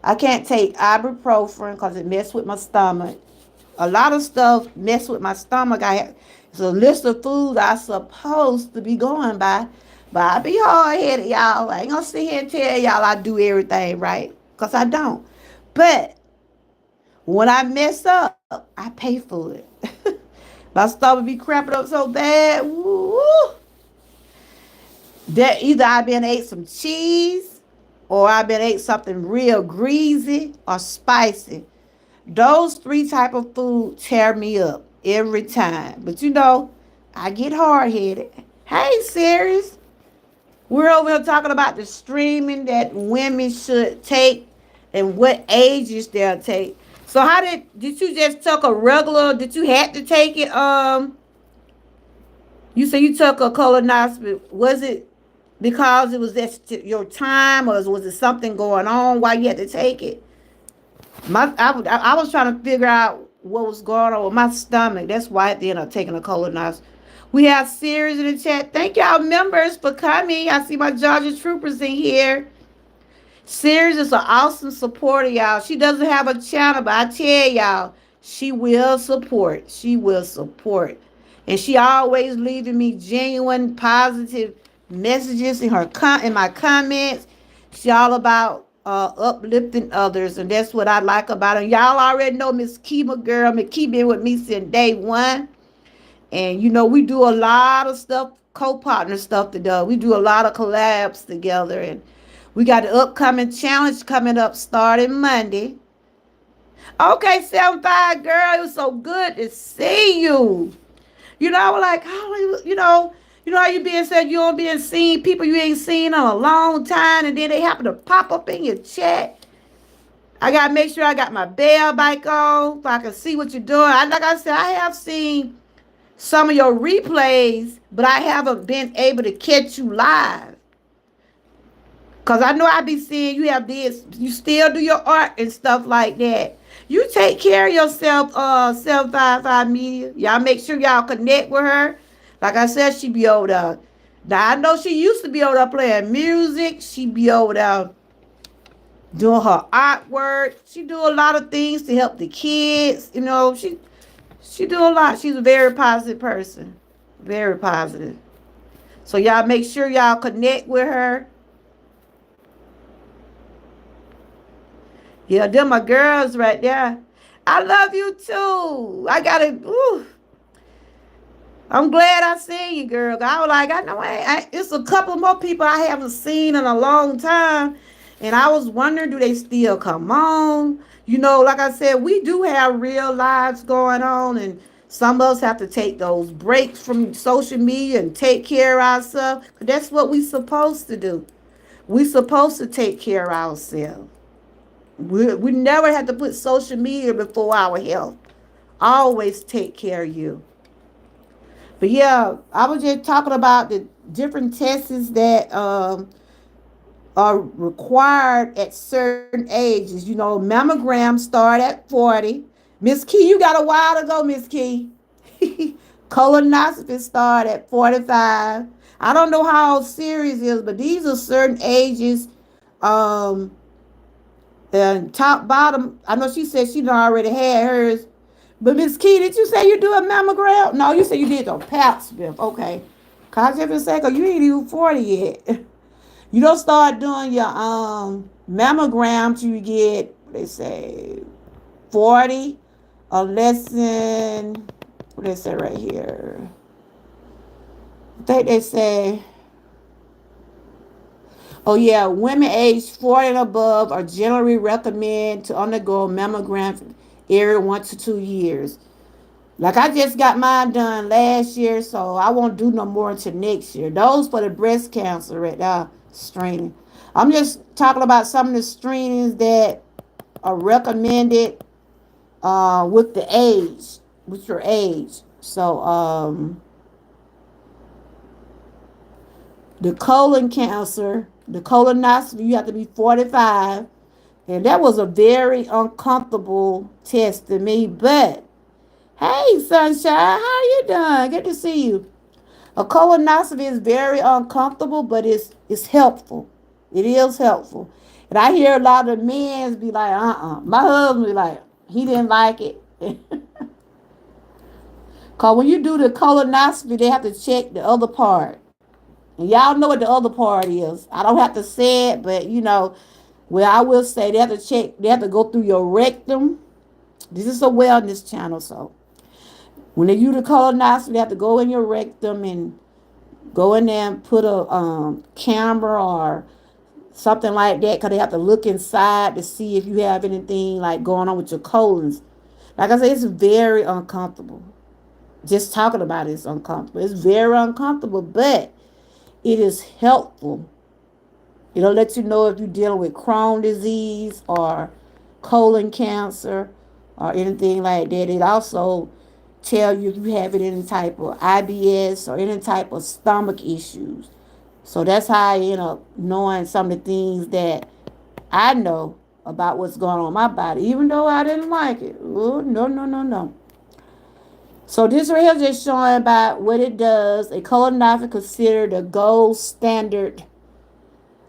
ibuprofen because it messed with my stomach. A lot of stuff messed with my stomach. It's a list of foods I supposed to be going by, but I be hard headed, y'all. I ain't gonna sit here and tell y'all I do everything right, cause I don't. But when I mess up, I pay for it. My stomach be cramping up so bad. Woo, that either I been ate some cheese, or I been ate something real greasy or spicy. Those three type of food tear me up every time. But you know, I get hard headed. Hey, serious. We're over here talking about the streaming that women should take and what ages they'll take. So how did you just took a regular? Did you have to take it? You say you took a colonoscopy. Was it because it was just your time, or was it something going on why you had to take it? I was trying to figure out what was going on with my stomach. That's why at the end of taking a colonoscopy. We have Series in the chat. Thank y'all members for coming. I see my Georgia troopers in here. Series is an awesome supporter, y'all. She doesn't have a channel, but I tell y'all, she will support. She will support. And she always leaving me genuine, positive messages in my comments. She all about uplifting others, and that's what I like about her. Y'all already know Miss Kiba girl. Miss Kiba been with me since day one, and you know we do a lot of stuff, co-partner stuff together. We do a lot of collabs together, and we got the upcoming challenge coming up starting Monday. Okay, 7-5 girl, it was so good to see you. You know, I was like, oh, you know how you being said you don't being seen, people you ain't seen in a long time, and then they happen to pop up in your chat. I gotta make sure I got my bell back on so I can see what you're doing. Like I said, I have seen some of your replays, but I haven't been able to catch you live. Cause I know I be seeing you have this, you still do your art and stuff like that. You take care of yourself, self five media. Y'all make sure y'all connect with her. Like I said, she be over there. Now I know she used to be over there playing music. She be over there doing her artwork. She do a lot of things to help the kids. You know, she do a lot. She's a very positive person. Very positive. So y'all make sure y'all connect with her. Yeah, them my girls right there. I love you too. I gotta. Ooh, I'm glad I seen you, girl. I was like, I know it's a couple more people I haven't seen in a long time, and I was wondering, do they still come on? You know, like I said, we do have real lives going on, and some of us have to take those breaks from social media and take care of ourselves. That's what we supposed to do. We supposed to take care of ourselves. We never have to put social media before our health. Always take care of you. But yeah, I was just talking about the different tests that are required at certain ages. You know, mammograms start at 40. Miss Key, you got a while to go, Miss Key. Colonoscopy start at 45. I don't know how serious it is, but these are certain ages. Um, and top, bottom, I know she said she done already had hers. But Miss Key, did you say you do a mammogram? No, you said you did the pap smear. Okay. Cause if it's like, you ain't even 40 yet. You don't start doing your mammogram till you get, they say, 40 or less than, what they say right here? I think they say, oh yeah, women aged 40 and above are generally recommended to undergo mammogram every 1 to 2 years. Like I just got mine done last year, so I won't do no more until next year. Those for the breast cancer right now screening. I'm just talking about some of the screenings that are recommended with the age, with your age. So the colon cancer, the colonoscopy, you have to be 45. And that was a very uncomfortable test to me. But hey, sunshine, how you doing? Good to see you. A colonoscopy is very uncomfortable, but it's helpful. It is helpful. And I hear a lot of men be like, My husband be like, he didn't like it. Because when you do the colonoscopy, they have to check the other part. And y'all know what the other part is. I don't have to say it, but well, I will say they have to check, they have to go through your rectum. This is a wellness channel, so when they do the colonoscopy, they have to go in your rectum and go in there and put a camera or something like that, because they have to look inside to see if you have anything like going on with your colons. Like I said, it's very uncomfortable. Just talking about it is uncomfortable. It's very uncomfortable, but it is helpful. It'll let you know if you're dealing with Crohn's disease or colon cancer or anything like that. It also tell you if you have any type of IBS or any type of stomach issues. So that's how I end up knowing some of the things that I know about what's going on in my body, even though I didn't like it. Oh, no, no, no, no. So this right here is just showing about what it does. A colonoscopy considered a gold standard.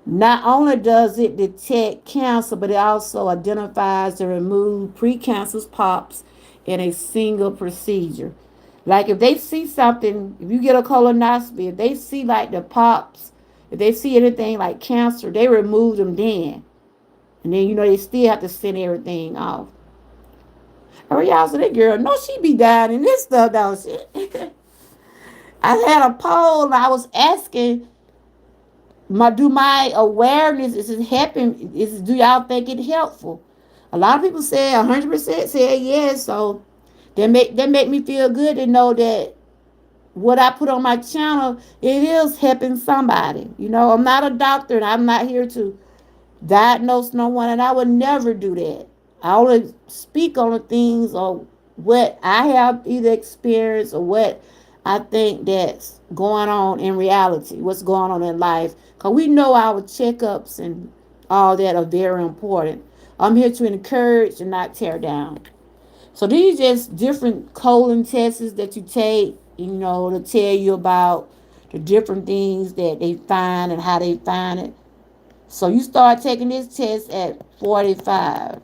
Not only does it detect cancer, but it also identifies and removes precancerous polyps in a single procedure. Like if they see something, if you get a colonoscopy, if they see like the polyps, if they see anything like cancer, they remove them then. And then, they still have to send everything off. Oh, y'all, so that girl, no, she be dying in this stuff, don't she? I had a poll, and I was asking, my awareness, is it helping? Do y'all think it helpful? A lot of people say 100% said yes, so that make me feel good to know that what I put on my channel, it is helping somebody. I'm not a doctor, and I'm not here to diagnose no one, and I would never do that. I only speak on the things or what I have either experienced or what I think that's going on in reality, what's going on in life. Because we know our checkups and all that are very important. I'm here to encourage and not tear down. So these just different colon tests that you take, to tell you about the different things that they find and how they find it. So you start taking this test at 45.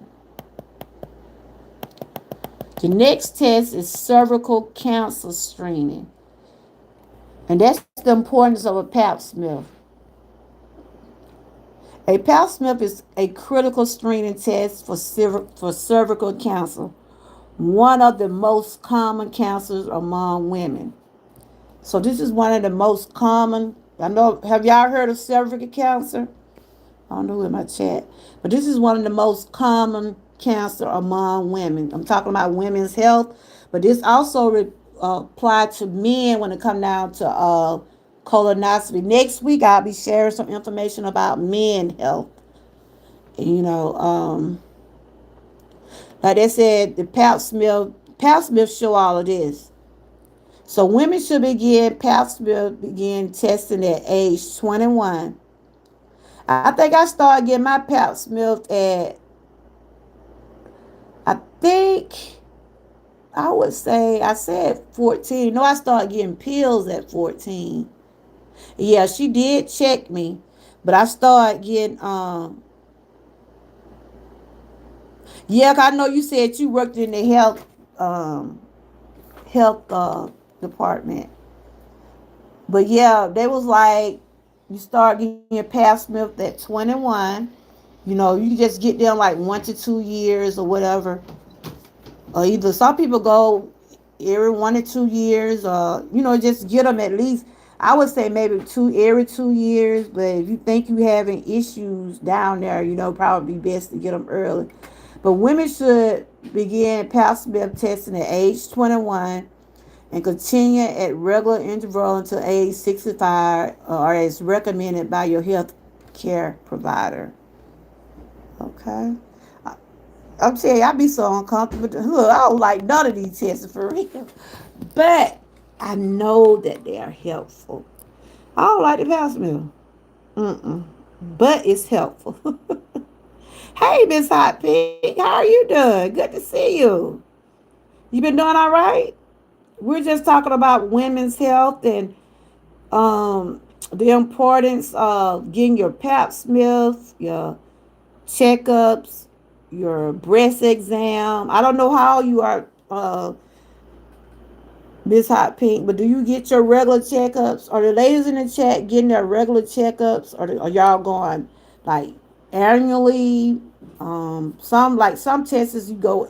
The next test is cervical cancer screening. And that's the importance of a pap smear. A pap smear is a critical screening test for cervical cancer, one of the most common cancers among women. So this is one of the most common. I know. Have y'all heard of cervical cancer? I don't know who in my chat, but this is one of the most common cancer among women. I'm talking about women's health, but this also apply to men when it come down to colonoscopy. Next week I'll be sharing some information about men health. You know, like they said, the pap smear show all of this. So women should begin testing at age 21. I think I started getting my pap smear at, I think I would say, I said 14. No, I started getting pills at 14. Yeah, she did check me, but I started getting, yeah, 'cause I know you said you worked in the health department. But yeah, they was like, you start getting your pap smear at 21. You just get them like 1 to 2 years or whatever. Or either some people go every 1 to 2 years, or just get them at least. I would say maybe every 2 years. But if you think you having issues down there, probably best to get them early. But women should begin pap smear testing at age 21 and continue at regular interval until age 65, or as recommended by your health care provider. Okay. I'm saying I be so uncomfortable. Look, I don't like none of these tests for real. But I know that they are helpful. I don't like the pap smear. But it's helpful. Hey, Miss Hot Pink, how are you doing? Good to see you. You been doing all right? We're just talking about women's health and the importance of getting your pap smears, your checkups, your breast exam. I don't know how you are, Miss Hot Pink, but do you get your regular checkups? Are the ladies in the chat getting their regular checkups, or are y'all going like annually? Some tests you go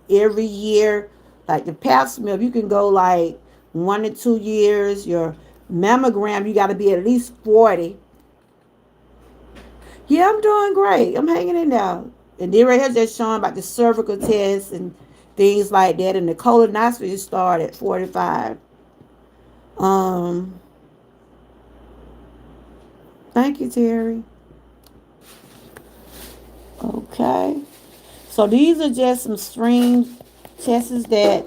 every year. Like the pap smear, you can go like 1 to 2 years. Your mammogram, you got to be at least 40. Yeah, I'm doing great. I'm hanging in there. And then right here just showing about the cervical test and things like that. And the colonoscopy start at 45. Um, Thank you, Terry. Okay. So these are just some screen tests that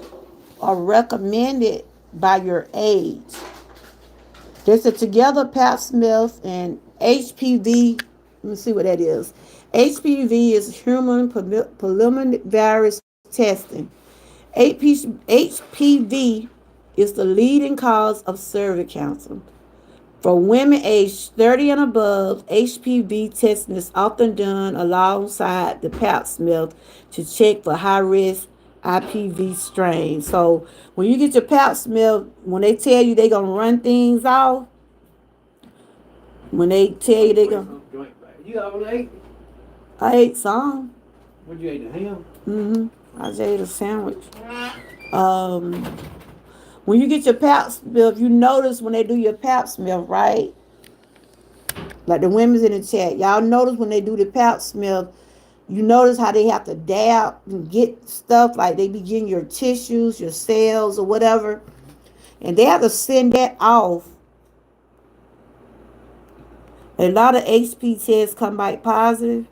are recommended by your age. There's a Together Pap smear and HPV. Let me see what that is. HPV is human papillomavirus testing. HPV is the leading cause of cervical cancer. For women aged 30 and above, HPV testing is often done alongside the pap smear to check for high risk IPV strains. So when you get your pap smear, when they tell you they're going to run things off, when they tell you they're going to. You already ate? I ate some. What you ate, the ham? I just ate a sandwich. Um, when you get your pap smear, if you notice when they do your pap smear, right? Like the women's in the chat, y'all notice when they do the pap smear, you notice how they have to dab and get stuff like they be getting your tissues, your cells, or whatever, and they have to send that off. A lot of HP tests come back positive.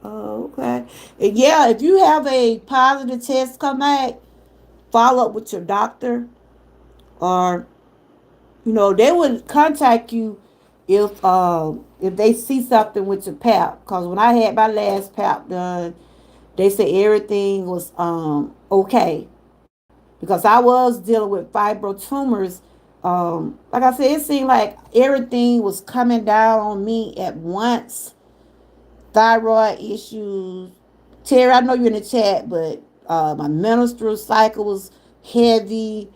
Oh, okay. And yeah, if you have a positive test come back, follow up with your doctor, or they would contact you if they see something with your pap, because when I had my last pap done, they said everything was okay, because I was dealing with fibro tumors. Like I said, it seemed like everything was coming down on me at once. Thyroid issues. Terry, I know you're in the chat, but my menstrual cycle was heavy.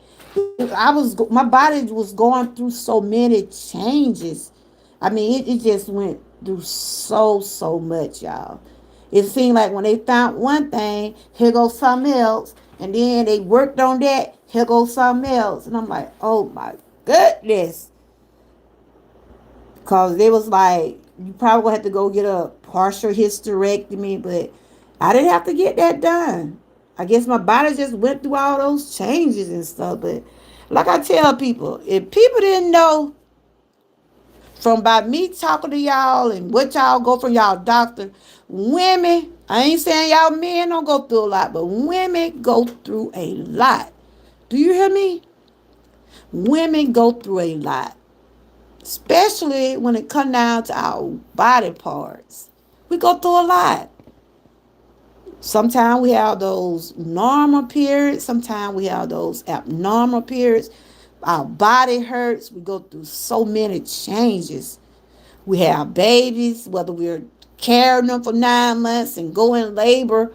My body was going through so many changes. I mean, it just went through so much, y'all. It seemed like when they found one thing, here goes something else, and then they worked on that, here goes something else, and I'm like, oh my goodness, because they was like, you probably gonna have to go get a partial hysterectomy, but I didn't have to get that done. I guess my body just went through all those changes and stuff. But like I tell people, if people didn't know from by me talking to y'all and what y'all go from y'all doctor, women, I ain't saying y'all men don't go through a lot, but women go through a lot. Do you hear me? Women go through a lot, especially when it comes down to our body parts. We go through a lot. Sometimes we have those normal periods. Sometimes we have those abnormal periods. Our body hurts. We go through so many changes. We have babies, whether we're carrying them for 9 months and go in labor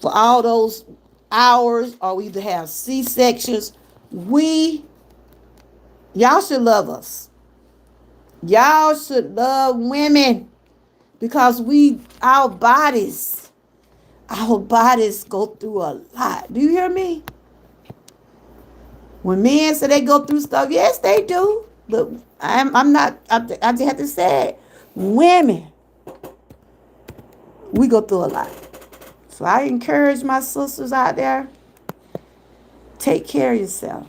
for all those hours, or we either have C-sections. We, y'all should love us. Y'all should love women because our bodies go through a lot. Do you hear me? When men say they go through stuff, yes, they do. But I'm not, I just have to say it. Women, we go through a lot. So I encourage my sisters out there, take care of yourself.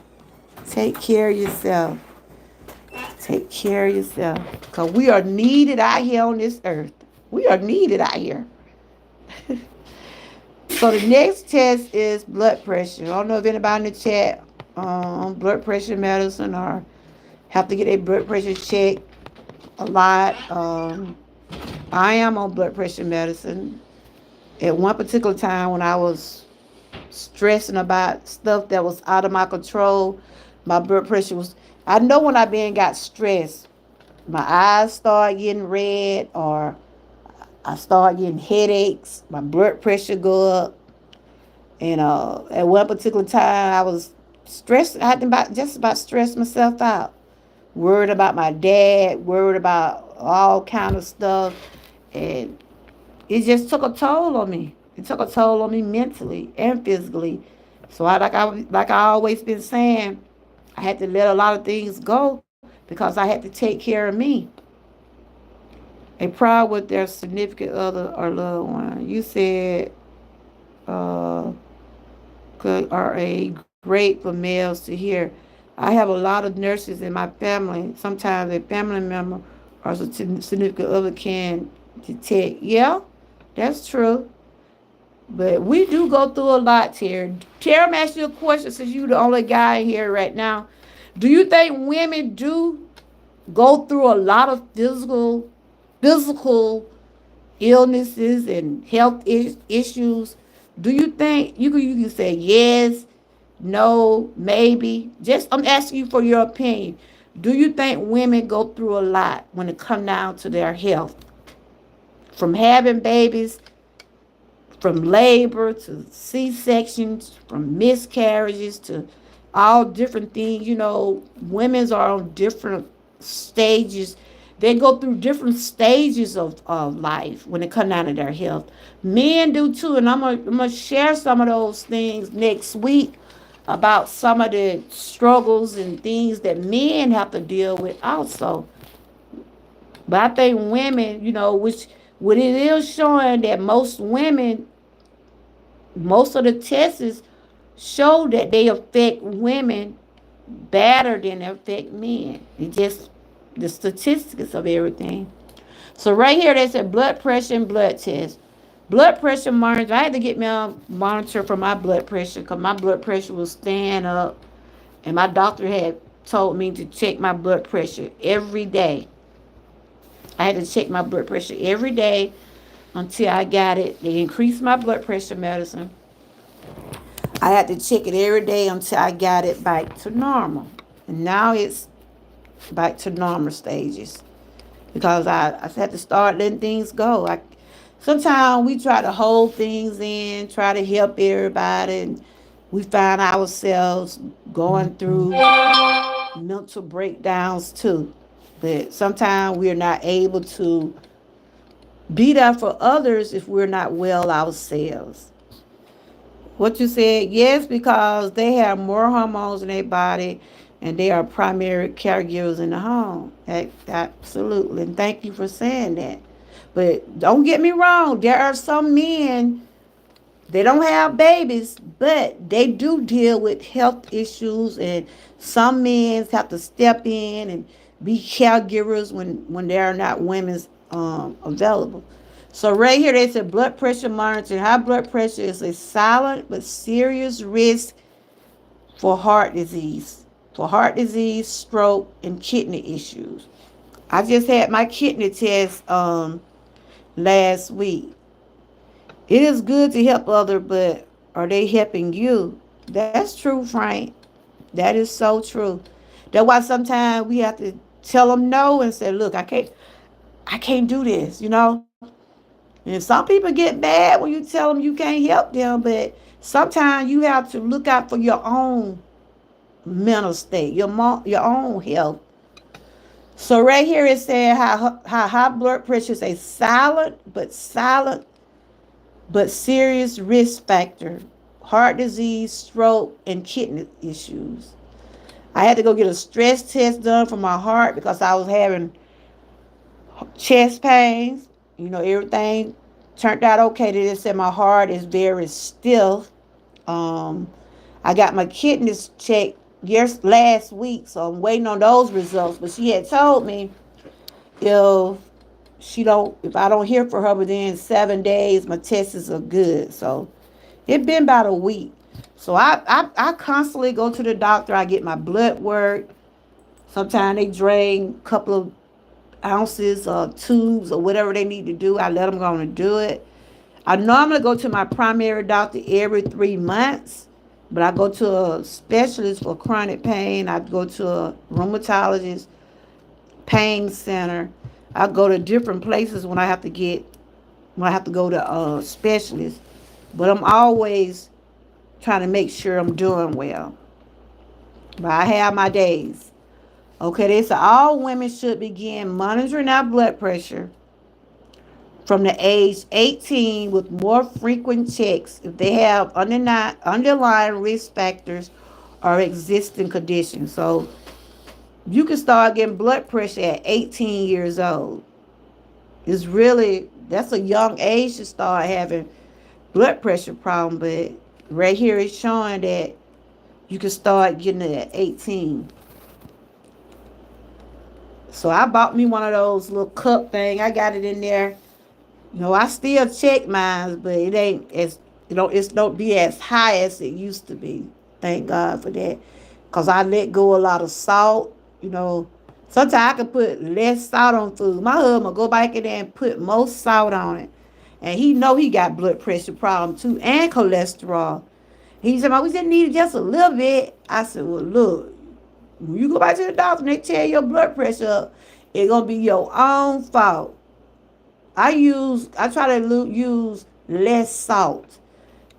Take care of yourself. Take care of yourself. Because we are needed out here on this earth. We are needed out here. So the next test is blood pressure. I don't know if anybody in the chat blood pressure medicine or have to get a blood pressure checked a lot. I am on blood pressure medicine. At one particular time when I was stressing about stuff that was out of my control, my blood pressure was, I know when I been got stressed, my eyes start getting red or I start getting headaches, my blood pressure go up. And at one particular time, I was stressed. I had to just about stress myself out. Worried about my dad, worried about all kind of stuff. And it just took a toll on me. It took a toll on me mentally and physically. So like I always been saying, I had to let a lot of things go because I had to take care of me. A proud with their significant other or loved one. You said are a great for males to hear. I have a lot of nurses in my family. Sometimes a family member or significant other can detect. Yeah, that's true. But we do go through a lot, Terry. Terry, I'm asking you a question since you're the only guy here right now. Do you think women do go through a lot of physical illnesses and health issues? Do you think you can say yes, no, maybe? Just I'm asking you for your opinion. Do you think women go through a lot when it comes down to their health? From having babies, from labor to C-sections, from miscarriages to all different things. Women's are on different stages. They go through different stages of life when it comes down to their health. Men do too, and I'm gonna share some of those things next week about some of the struggles and things that men have to deal with also. But I think women, which what it is showing that most of the tests show that they affect women better than they affect men. It just the statistics of everything. So right here they said blood pressure and blood test. Blood pressure monitor. I had to get me a monitor for my blood pressure because my blood pressure was staying up, and my doctor had told me to check my blood pressure every day. I had to check my blood pressure every day until I got it. They increased my blood pressure medicine. I had to check it every day until I got it back to normal. And now it's back to normal stages because I had to start letting things go. Sometimes we try to hold things in, try to help everybody, and we find ourselves going through mental breakdowns too. But sometimes we're not able to be there for others if we're not well ourselves. What you said, yes, because they have more hormones in their body and they are primary caregivers in the home. Absolutely. And thank you for saying that. But don't get me wrong, there are some men, they don't have babies, but they do deal with health issues, and some men have to step in and be caregivers when there are not women's available. So right here they said blood pressure monitoring. High blood pressure is a silent but serious risk for heart disease. For heart disease, stroke, and kidney issues. I just had my kidney test last week. It is good to help others, but are they helping you? That's true, Frank. That is so true. That's why sometimes we have to tell them no and say, look, I can't do this. And some people get mad when you tell them you can't help them, but sometimes you have to look out for your own mental state, your own health. So right here it said how high blood pressure is a silent but serious risk factor. Heart disease, stroke, and kidney issues. I had to go get a stress test done for my heart because I was having chest pains. Everything turned out okay. They just said my heart is very stiff. Um, I got my kidneys checked last week, so I'm waiting on those results. But she had told me if if I don't hear from her within 7 days, my tests are good. So it's been about a week. So I constantly go to the doctor. I get my blood work. Sometimes they drain a couple of ounces or tubes or whatever they need to do. I let them go and do it. I normally go to my primary doctor every 3 months, but I go to a specialist for chronic pain. I go to a rheumatologist, pain center. I go to different places when I have to go to a specialist. But I'm always trying to make sure I'm doing well. But I have my days. Okay, they say all women should begin monitoring their blood pressure from the age 18 with more frequent checks if they have underlying risk factors or existing conditions. So you can start getting blood pressure at 18 years old. That's a young age to start having blood pressure problem, but right here it's showing that you can start getting it at 18. So I bought me one of those little cup thing. I got it in there. I still check mine, but it ain't as it's don't be as high as it used to be. Thank God for that. Cause I let go a lot of salt. Sometimes I can put less salt on food. My husband go back in there and put more salt on it. And he know he got blood pressure problem too and cholesterol. He said, we just need just a little bit. I said, well, look, when you go back to the doctor and they tell your blood pressure up, it's gonna be your own fault. I try to use less salt.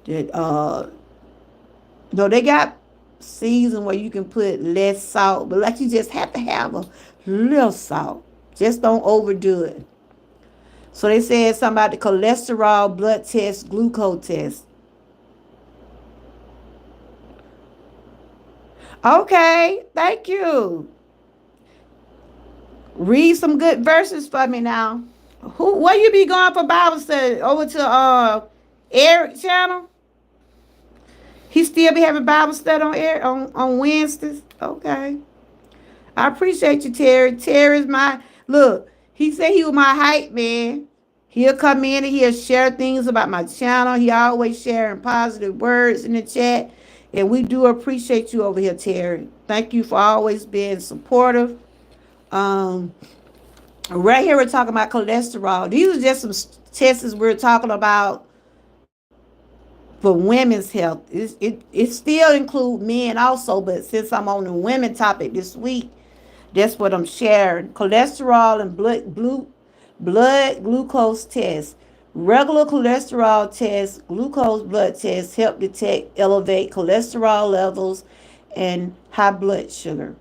That they got season where you can put less salt, but like you just have to have a little salt. Just don't overdo it. So they said something about the cholesterol, blood test, glucose test. Okay, thank you. Read some good verses for me now. Where you be going for Bible study? Over to Eric channel? He still be having Bible study on on Wednesdays? Okay. I appreciate you, Terry. Terry's my look. He said he was my hype man. He'll come in and he'll share things about my channel. He always sharing positive words in the chat. And we do appreciate you over here, Terry. Thank you for always being supportive. Um, right here, we're talking about cholesterol. These are just some tests we're talking about for women's health. It still include men also, but since I'm on the women topic this week, that's what I'm sharing. Cholesterol and blood glucose tests. Regular cholesterol tests, glucose blood tests help detect elevate cholesterol levels and high blood sugar,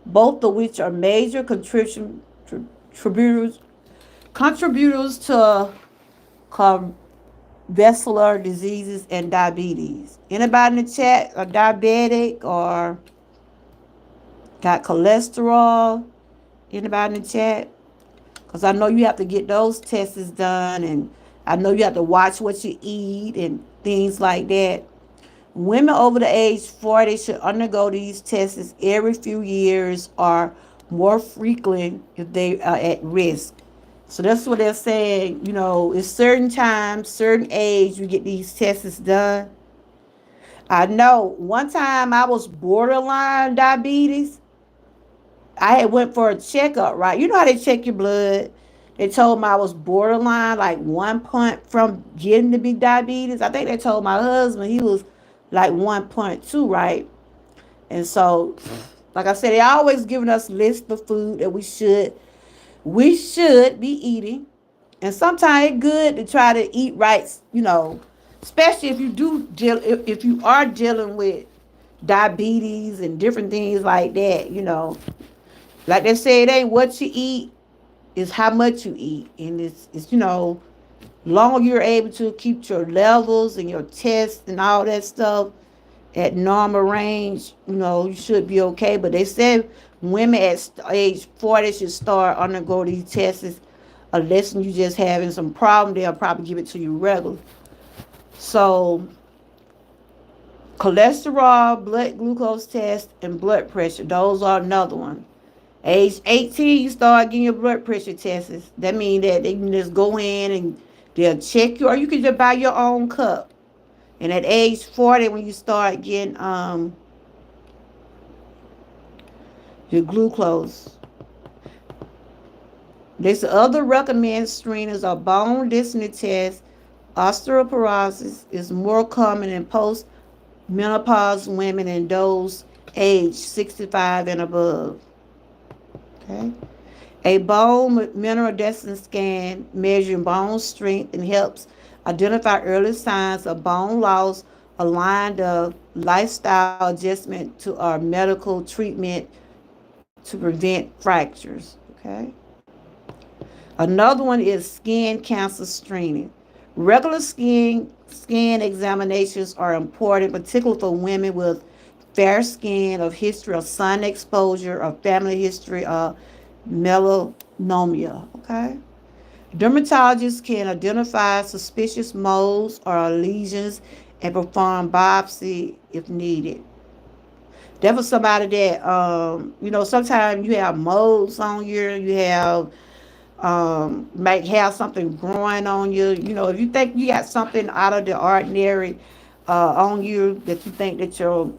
both of which are major contributors to vascular diseases and diabetes. Anybody in the chat are diabetic or got cholesterol? Anybody in the chat? Because I know you have to get those tests done, and I know you have to watch what you eat and things like that. Women over the age 40 should undergo these tests every few years or more frequent if they are at risk. So that's what they're saying. It's certain times, certain age, you get these tests done. I know one time I was borderline diabetes. I had went for a checkup, right? You know how they check your blood. They told me I was borderline, like 1 point from getting to be diabetes. I think they told my husband he was like 1.2, right? And so, like I said, they always giving us lists of food that we should be eating. And sometimes it's good to try to eat right, especially if if you are dealing with diabetes and different things like that. Like they say, it ain't what you eat, it's how much you eat. And it's long you're able to keep your levels and your tests and all that stuff at normal range, you should be okay. But they said women at age 40 should start undergo these tests. Unless you just having some problem, they'll probably give it to you regular. So cholesterol, blood glucose test, and blood pressure, those are another one. Age 18, you start getting your blood pressure tests. That means that they can just go in and they'll check you, or you can just buy your own cup. And at age 40, when you start getting your glucose, there's other recommended screenings are bone density tests. Osteoporosis is more common in post-menopause women and those aged 65 and above. Okay. A bone mineral density scan measures bone strength and helps identify early signs of bone loss, align the lifestyle adjustment to our medical treatment to prevent fractures. Okay. Another one is skin cancer screening. Regular skin examinations are important, particularly for women with fair skin, of history of sun exposure, or family history of melanoma. Okay. Dermatologists can identify suspicious moles or lesions and perform biopsy if needed. That was somebody that, sometimes you have moles on you have might have something growing on you. If you think you got something out of the ordinary on you that you think that your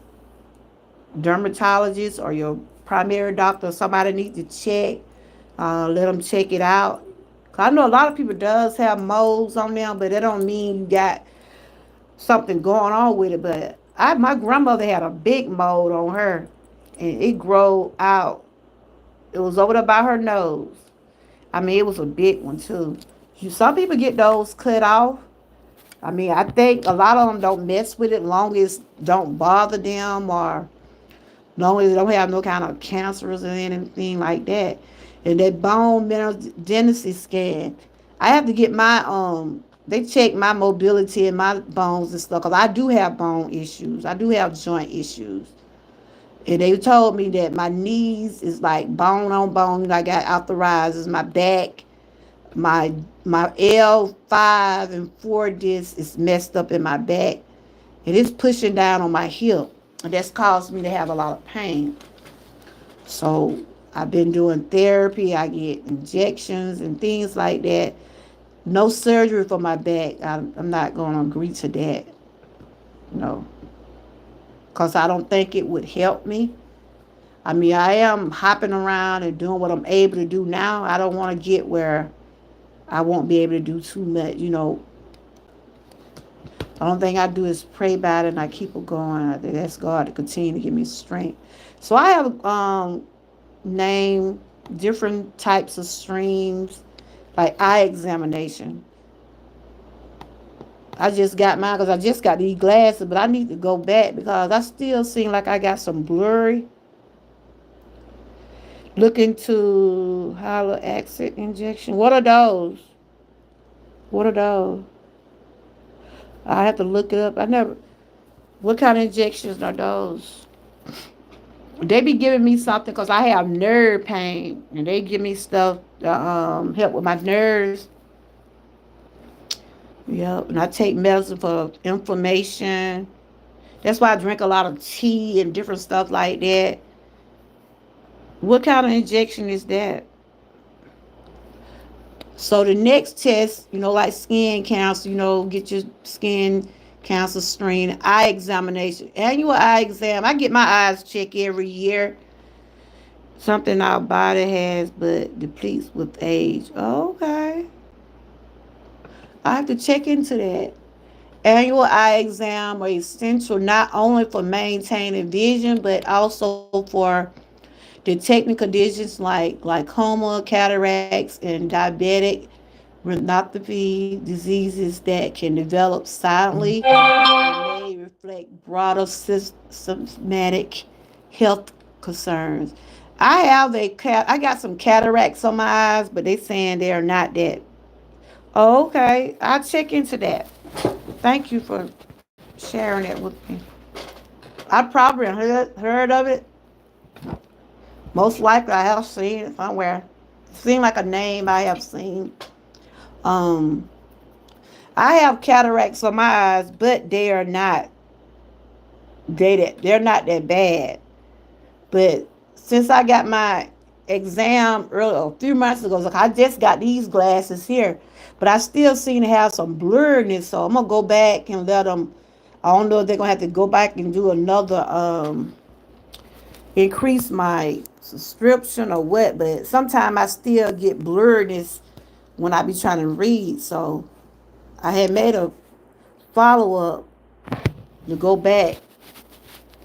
dermatologist or your primary doctor or somebody needs to check, let them check it out. 'Cause I know a lot of people does have moles on them, but that don't mean you got something going on with it. But my grandmother had a big mole on her, and it grew out. It was over there by her nose. I mean, it was a big one too. Some people get those cut off. I mean, I think a lot of them don't mess with it long as don't bother them or long as they don't have no kind of cancers or anything like that. And that bone mineral density scan, I have to get they check my mobility and my bones and stuff because I do have bone issues. I do have joint issues. And they told me that my knees is like bone on bone. I got arthritis. My back, my my L5 and 4 disc is messed up in my back. And it's pushing down on my hip. And that's caused me to have a lot of pain. So I've been doing therapy. I get injections and things like that. No surgery for my back. I'm not going to agree to that. No. because I don't think it would help me. I mean, I am hopping around and doing what I'm able to do now. I don't want to get where I won't be able to do too much. The only thing I do is pray about it and I keep it going. I ask God to continue to give me strength. So I have named different types of streams, like eye examination. I just got mine because I just got these glasses, but I need to go back because I still seem like I got some blurry. Look into hyaluronic injection. What are those? What are those? I have to look it up. I never. What kind of injections are those? They be giving me something because I have nerve pain, and they give me stuff to help with my nerves. Yep, and I take medicine for inflammation. That's why I drink a lot of tea and different stuff like that. What kind of injection is that? So the next test, like skin cancer, get your skin cancer screen, eye examination, annual eye exam. I get my eyes checked every year. Something our body has but depletes with age. Okay. I have to check into that. Annual eye exam are essential not only for maintaining vision but also for detecting conditions like glaucoma, cataracts, and diabetic retinopathy diseases that can develop silently and may reflect broader systematic health concerns. I got some cataracts on my eyes, but they saying they are not that. Oh, okay, I'll check into that. Thank you for sharing it with me. I probably heard of it. Most likely I have seen it somewhere. It seemed like a name I have seen. Um, I have cataracts on my eyes, but they're not that bad. But since I got my exam a few months ago, like I just got these glasses here, but I still seem to have some blurriness. So I'm gonna go back and let them. I don't know if they're gonna have to go back and do another increase my subscription or what. But sometimes I still get blurriness when I be trying to read. So I had made a follow up to go back.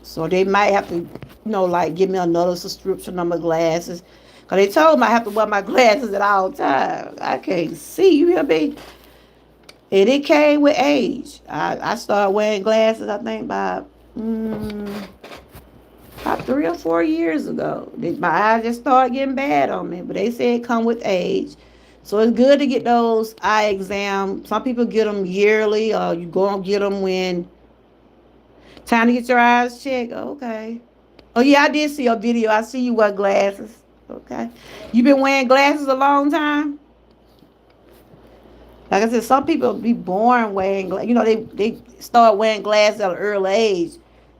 So they might have to, like give me another subscription on my glasses. Because they told me I have to wear my glasses at all times. I can't see, you hear me? And it came with age. I started wearing glasses, I think, mm, about 3 or 4 years ago. My eyes just started getting bad on me. But they said it come with age. So it's good to get those eye exams. Some people get them yearly, or you go and get them when time to get your eyes checked. Okay. Oh yeah, I did see a video. I see you wear glasses. Okay. You been wearing glasses a long time? Like I said, some people be born wearing glasses. They start wearing glasses at an early age.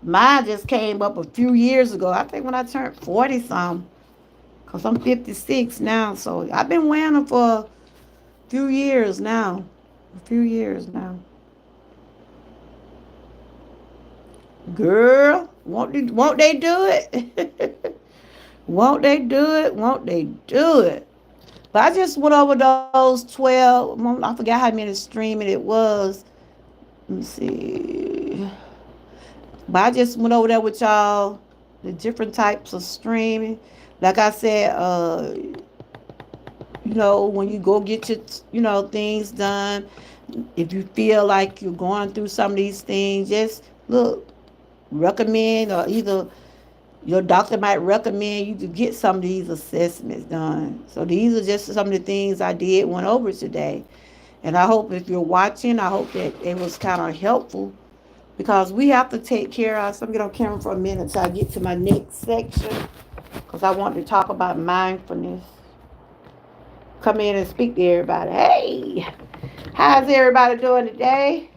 Mine just came up a few years ago. I think when I turned 40 some. Because I'm 56 now. So I've been wearing them for a few years now. A few years now. Girl, won't they do it? Won't they do it? Won't they do it? But I just went over those 12. I forgot how many streaming it was. Let me see. But I just went over there with y'all. The different types of streaming. Like I said, when you go get your, things done, if you feel like you're going through some of these things, just look, recommend, or either your doctor might recommend you to get some of these assessments done. So these are just some of the things went over today. And I hope if you're watching, I hope that it was kind of helpful because we have to take care of. So I'm going to get on camera for a minute until I get to my next section because I want to talk about mindfulness. Come in and speak to everybody. Hey, how's everybody doing today?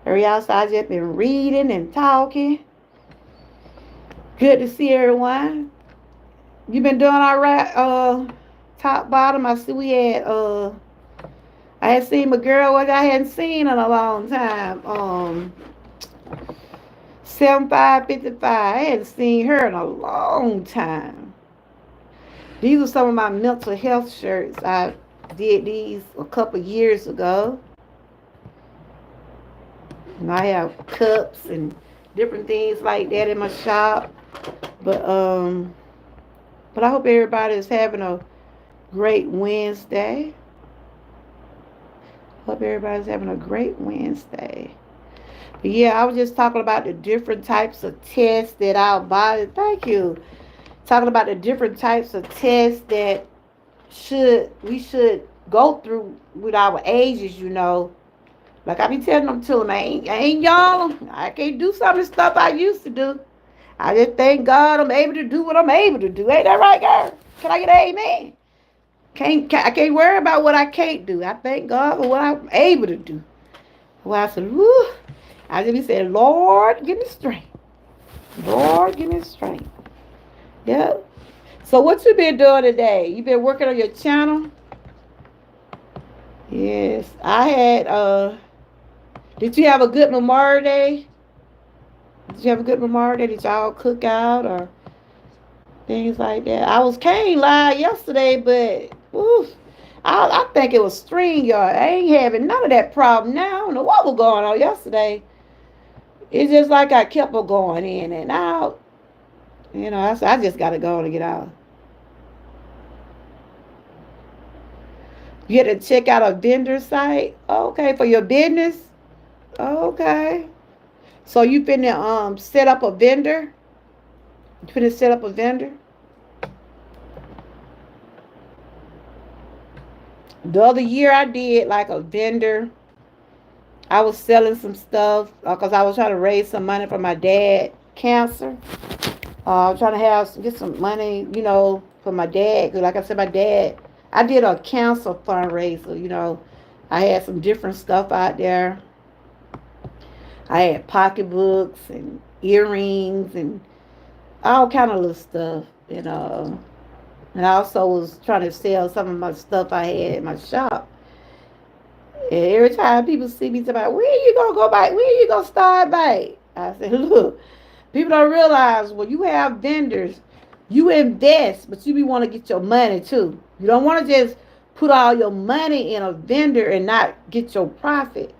Everybody outside just been reading and talking. Good to see everyone. You been doing all right? Top bottom. I see we had I had seen my girl what I hadn't seen in a long time. 7555. I hadn't seen her in a long time. These are some of my mental health shirts. I did these a couple years ago. And I have cups and different things like that in my shop. But um but I hope everybody is having a great Wednesday. Hope everybody's having a great Wednesday. But yeah, I was just talking about the different types of tests that our body, thank you. Talking about the different types of tests that we should go through with our ages. Like I be telling them to them, I ain't young. I can't do some of the stuff I used to do. I just thank God I'm able to do what I'm able to do. Ain't that right, girl? Can I get an amen? I can't worry about what I can't do. I thank God for what I'm able to do. Well, I said, whoo. I just be saying, Lord, give me strength. Lord, give me strength. Yep. So what you been doing today? You been working on your channel? Yes. I had did you have a good Memorial Day? Did you have a good Memorial Day? Did y'all cook out or things like that? I was came live yesterday, but oof, I think it was string yard. I ain't having none of that problem now. I don't know what was going on yesterday. It's just like I kept on going in and out. I just got to go and get out. You had to check out a vendor site? Okay, for your business? Okay. So you finna set up a vendor? You finna set up a vendor? The other year I did like a vendor. I was selling some stuff because I was trying to raise some money for my dad cancer. I was trying to get some money, for my dad. Cause like I said, my dad, I did a cancer fundraiser. I had some different stuff out there. I had pocketbooks and earrings and all kind of little stuff. And I also was trying to sell some of my stuff I had in my shop. And every time people see me, say, where you gonna go by? Where you gonna start by? I said, look, people don't realize when you have vendors, you invest, but you be want to get your money too. You don't want to just put all your money in a vendor and not get your profit.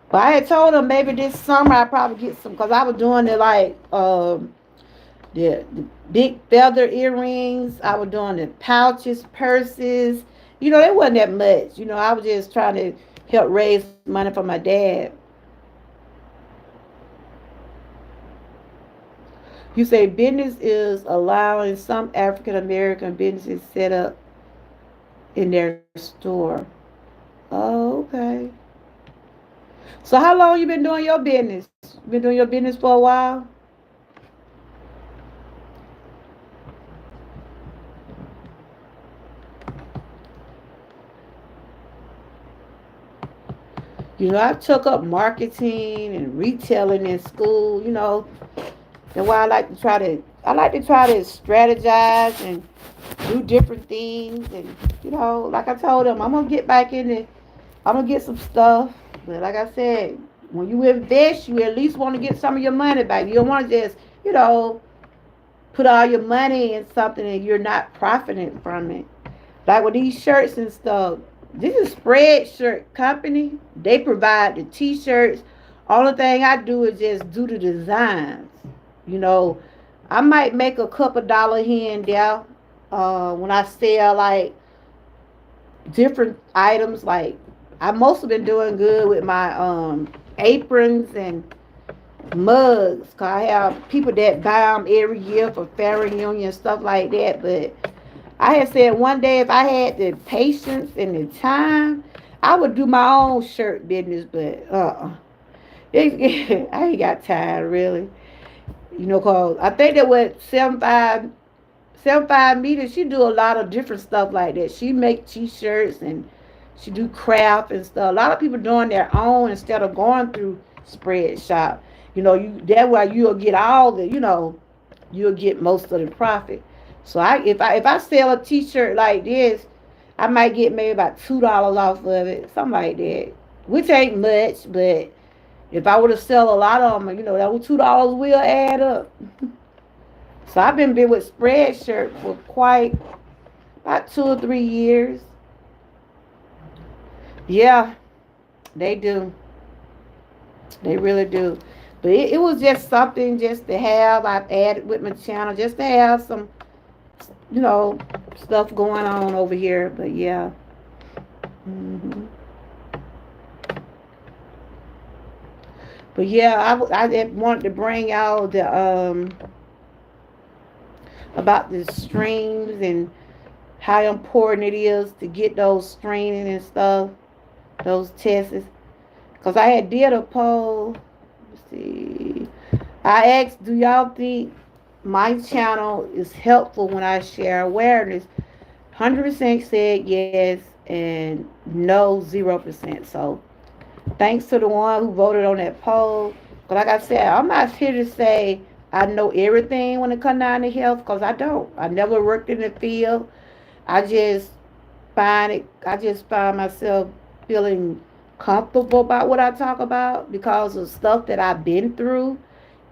But I had told them maybe this summer I probably get some because I was doing it like the big feather earrings. I was doing the pouches, purses. It wasn't that much. I was just trying to help raise money for my dad. You say business is allowing some African American businesses set up in their store. Oh, okay. So how long you been doing your business? You been doing your business for a while? I took up marketing and retailing in school. And why I like to try to strategize and do different things. And, like I told them, I'm going to get back in it. I'm going to get some stuff. But like I said, when you invest, you at least want to get some of your money back. You don't want to just, put all your money in something and you're not profiting from it. Like with these shirts and stuff, this is Spreadshirt Company. They provide the t-shirts. Only thing I do is just do the designs. You know, I might make a couple dollar here and there when I sell like different items. Like I mostly been doing good with my aprons and mugs. Cause I have people that buy them every year for family reunion and stuff like that. But I had said one day if I had the patience and the time, I would do my own shirt business. But I ain't got time really. Cause I think that with 75 meters, she do a lot of different stuff like that. She make t-shirts and she do craft and stuff. A lot of people doing their own instead of going through spread shop. That way you'll get all you'll get most of the profit. So if I sell a t-shirt like this, I might get maybe about $2 off of it, something like that. Which ain't much, but If I would have sell a lot of them, that $2 will add up. So I've been with Spreadshirt for quite about 2 or 3 years. Yeah, they do. They really do. But it was just something just to have. I've added with my channel just to have some, you know, stuff going on over here. But yeah. hmm But yeah, I wanted to bring out about the streams and how important it is to get those screening and stuff, those tests. Because I had did a poll. Let's see. I asked, do y'all think my channel is helpful when I share awareness? 100% said yes, and no 0%. So thanks to the one who voted on that poll. But like I said, I'm not here to say I know everything when it comes down to health, because I don't. I never worked in the field. I just I just find myself feeling comfortable about what I talk about because of stuff that I've been through.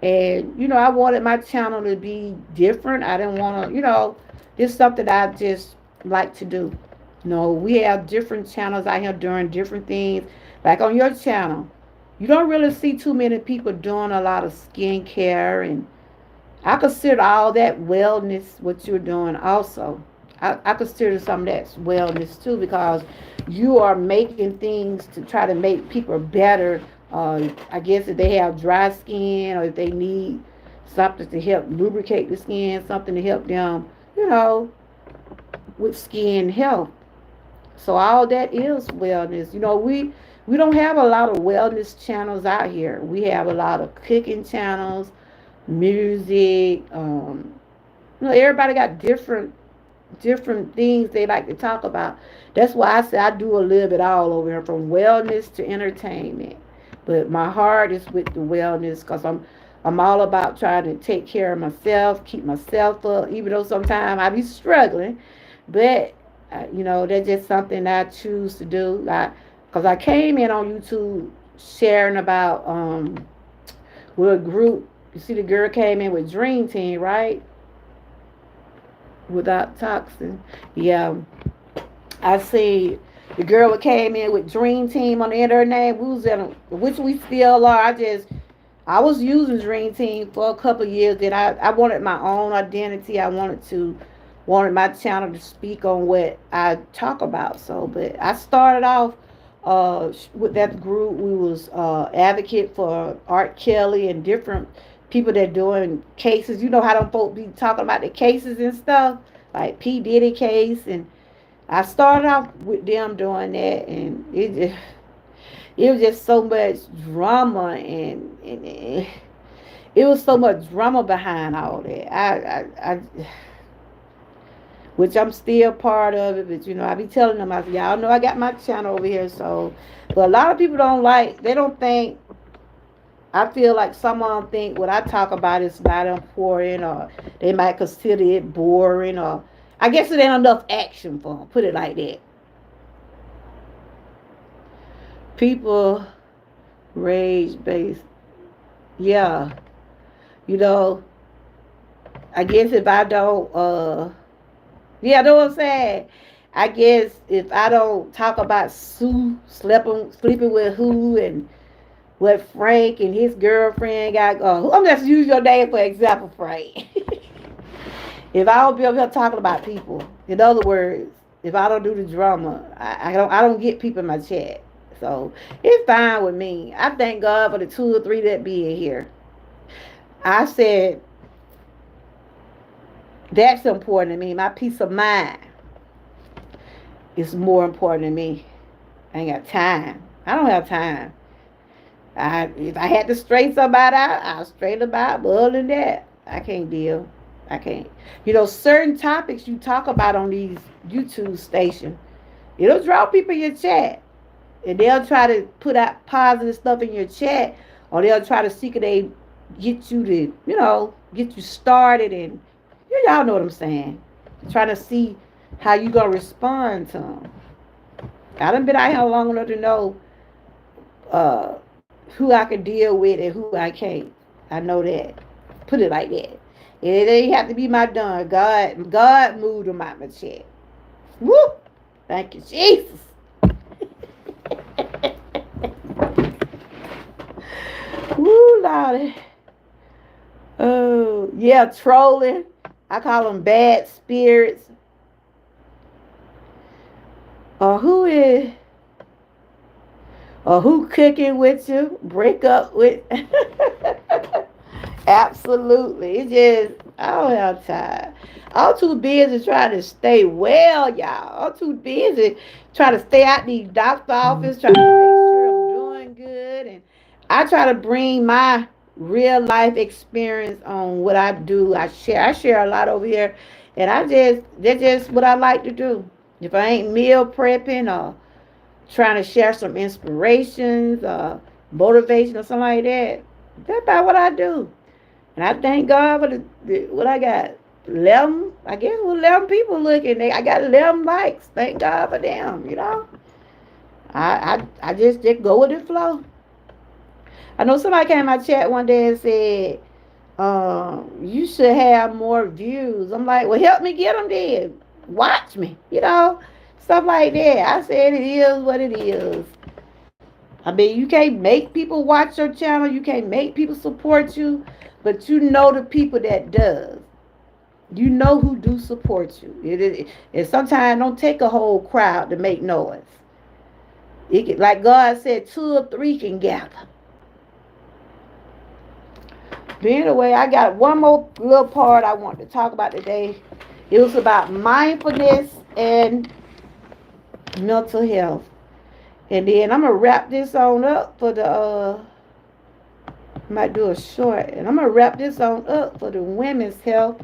And, I wanted my channel to be different. I didn't want to, it's something I just like to do. We have different channels out here doing different things. Like on your channel, you don't really see too many people doing a lot of skincare, and I consider all that wellness what you're doing also. I consider some of that wellness too, because you are making things to try to make people better. I guess if they have dry skin, or if they need something to help lubricate the skin, something to help them, you know, with skin health. So all that is wellness. We don't have a lot of wellness channels out here. We have a lot of cooking channels, music. Everybody got different things they like to talk about. That's why I say I do a little bit all over here, from wellness to entertainment. But my heart is with the wellness, because I'm all about trying to take care of myself, keep myself up, even though sometimes I be struggling. But that's just something I choose to do. Because I came in on YouTube sharing about with a group. You see, the girl came in with Dream Team, right? Without toxin. Yeah. I see the girl that came in with Dream Team on the end of her name. We was in which we still are. I was using Dream Team for a couple of years. Then I wanted my own identity. I wanted my channel to speak on what I talk about. So, but I started off with that group. We was advocate for Art Kelly and different people that doing cases. You know how them folks be talking about the cases and stuff, like P Diddy case, and I started off with them doing that, and it was just so much drama, and it was so much drama behind all that. I which I'm still part of it, but I be telling them, I say, y'all know I got my channel over here, so. But a lot of people they don't think. I feel like some of them think what I talk about is not important, or they might consider it boring, or I guess it ain't enough action for them. Put it like that. People rage based. Yeah. You know, I guess if I don't, yeah, I know what I'm saying. I guess if I don't talk about Sue sleeping with who, and what Frank and his girlfriend got going. I'm just using your name for example, Frank. If I don't be up here talking about people, in other words, if I don't do the drama, I don't get people in my chat. So it's fine with me. I thank God for the 2 or 3 that be in here. I said that's important to me. My peace of mind is more important to me. I ain't got time. I don't have time. If I had to straighten somebody out, I'll straighten them out. But other than that, I can't deal. I can't. Certain topics you talk about on these YouTube stations, it'll draw people in your chat. And they'll try to put out positive stuff in your chat, or they'll try to see if they get you to, get you started. And y'all know what I'm saying. Trying to see how you going to respond to them. I done been out here long enough to know who I can deal with and who I can't. I know that. Put it like that. It ain't have to be my done. God moved them out my check. Woo! Thank you, Jesus. Woo, Lordy. Oh, yeah, trolling. I call them bad spirits. Or who cooking with you, break up with. Absolutely. It's just, I don't have time. I'm too busy trying to stay well, y'all. I'm too busy trying to stay out these doctor office, trying to make sure I'm doing good. And I try to bring my real life experience on what I do. I share a lot over here. And that's just what I like to do. If I ain't meal prepping or trying to share some inspirations or motivation or something like that, that's about what I do. And I thank God for what I got. 11, I guess it was 11 people looking. I got 11 likes. Thank God for them. I just go with the flow. I know somebody came in my chat one day and said, you should have more views. I'm like, well, help me get them then. Watch me. Stuff like that. I said it is what it is. I mean, you can't make people watch your channel. You can't make people support you. But you know the people that does. You know who do support you. And sometimes it don't take a whole crowd to make noise. Like God said, 2 or 3 can gather. But anyway, I got one more little part I want to talk about today. It was about mindfulness and mental health. And then I'm going to wrap this on up for might do a short. And I'm going to wrap this on up for the women's health.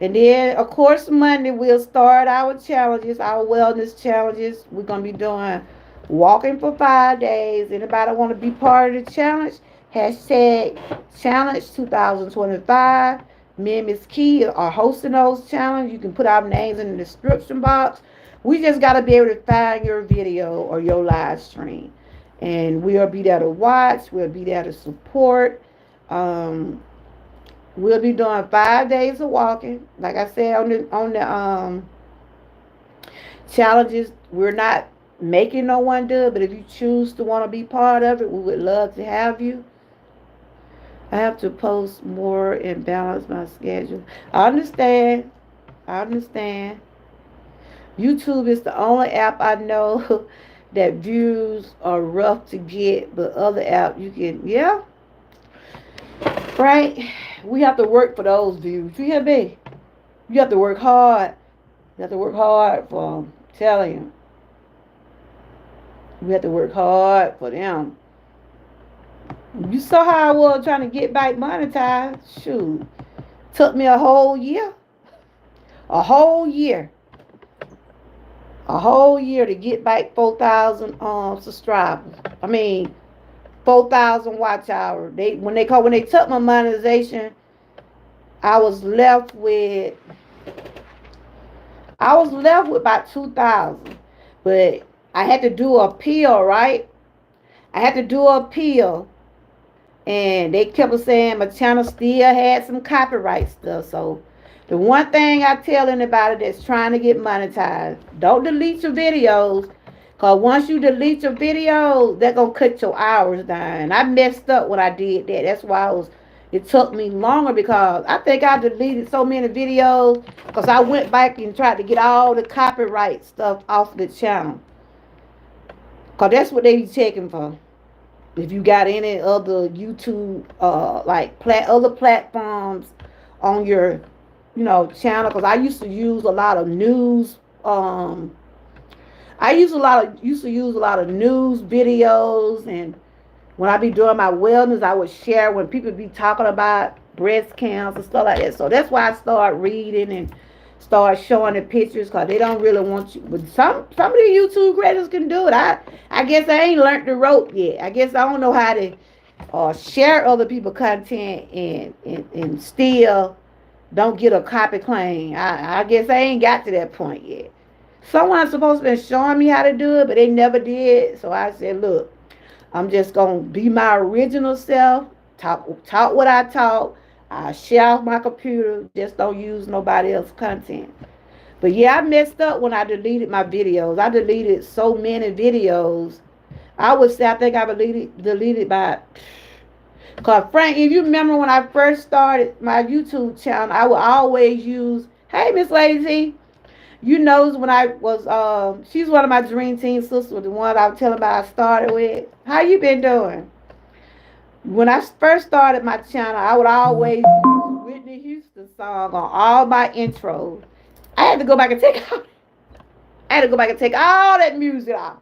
And then, of course, Monday we'll start our challenges, our wellness challenges. We're going to be doing walking for 5 days. Anybody want to be part of the challenge? Hashtag challenge 2025. Me and Miss Key are hosting those challenges. You can put our names in the description box. We just got to be able to find your video or your live stream. And we'll be there to watch. We'll be there to support. We'll be doing 5 days of walking. Like I said on the challenges, we're not making no one do it, but if you choose to want to be part of it, we would love to have you. I have to post more and balance my schedule. I understand. YouTube is the only app I know that views are rough to get, but other app you can, yeah, right? We have to work for those views. You hear me? You have to work hard. You have to work hard for them. I'm telling you. We have to work hard for them. You saw how I was trying to get back monetized. Shoot. Took me a whole year. A whole year. A whole year to get back 4,000 subscribers. 4,000 watch hours. When they took my monetization, I was left with about 2,000. But I had to do an appeal, right? I had to do an appeal. And they kept saying my channel still had some copyright stuff. So the one thing I tell anybody that's trying to get monetized, don't delete your videos. Because once you delete your videos, they're going to cut your hours down. I messed up when I did that. That's why it took me longer, because I think I deleted so many videos because I went back and tried to get all the copyright stuff off the channel. Because that's what they be checking for. If you got any other YouTube, other platforms on your, channel. Because I used to use a lot of news, used to use a lot of news videos, and when I be doing my wellness, I would share when people be talking about breast cancer, stuff like that. So that's why I start reading and start showing the pictures, because they don't really want you. But some of the YouTube creators can do it. I guess I ain't learned the rope yet. I guess I don't know how to share other people's content and still don't get a copy claim. I guess I ain't got to that point yet. Someone's supposed to be showing me how to do it, but they never did. So I said, look, I'm just gonna be my original self. Talk what I talk. I share off my computer. Just don't use nobody else's content. But yeah, I messed up when I deleted my videos. I deleted so many videos. I would say I think I deleted by. Cause Frank, if you remember when I first started my YouTube channel, I would always use, "Hey, Miss Lady T." You knows when I was she's one of my dream team sisters, the one I was telling about I started with. How you been doing? When I first started my channel, I would always use Whitney Houston song on all my intros. I had to go back and take out I had to go back and take all that music off.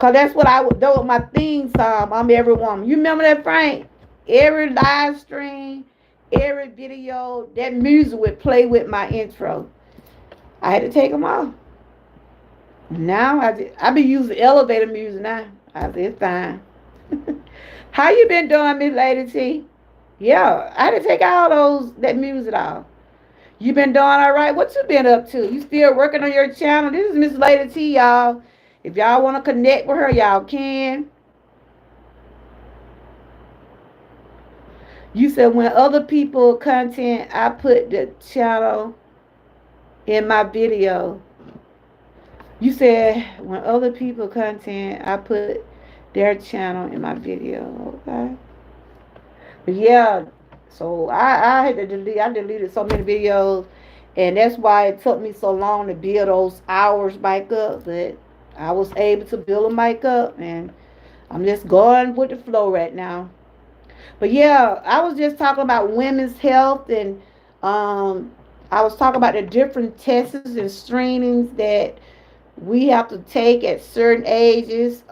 Cause that's what I would do with my theme song. I'm every woman. You remember that, Frank? Every live stream, every video, that music would play with my intro. I had to take them off. Now I be using elevator music now. I said it's fine. How you been doing, Miss Lady T? Yeah, I had to take all that music off. You been doing all right? What you been up to? You still working on your channel? This is Miss Lady T, y'all. If y'all want to connect with her, y'all can. You said when other people content, I put the channel in my video. You said when other people content, I put their channel in my video. Okay. But yeah, so I had to delete. I deleted so many videos, and that's why it took me so long to build those hours back up. But I was able to build them back up, and I'm just going with the flow right now. But yeah, I was just talking about women's health, and I was talking about the different tests and screenings that we have to take at certain ages.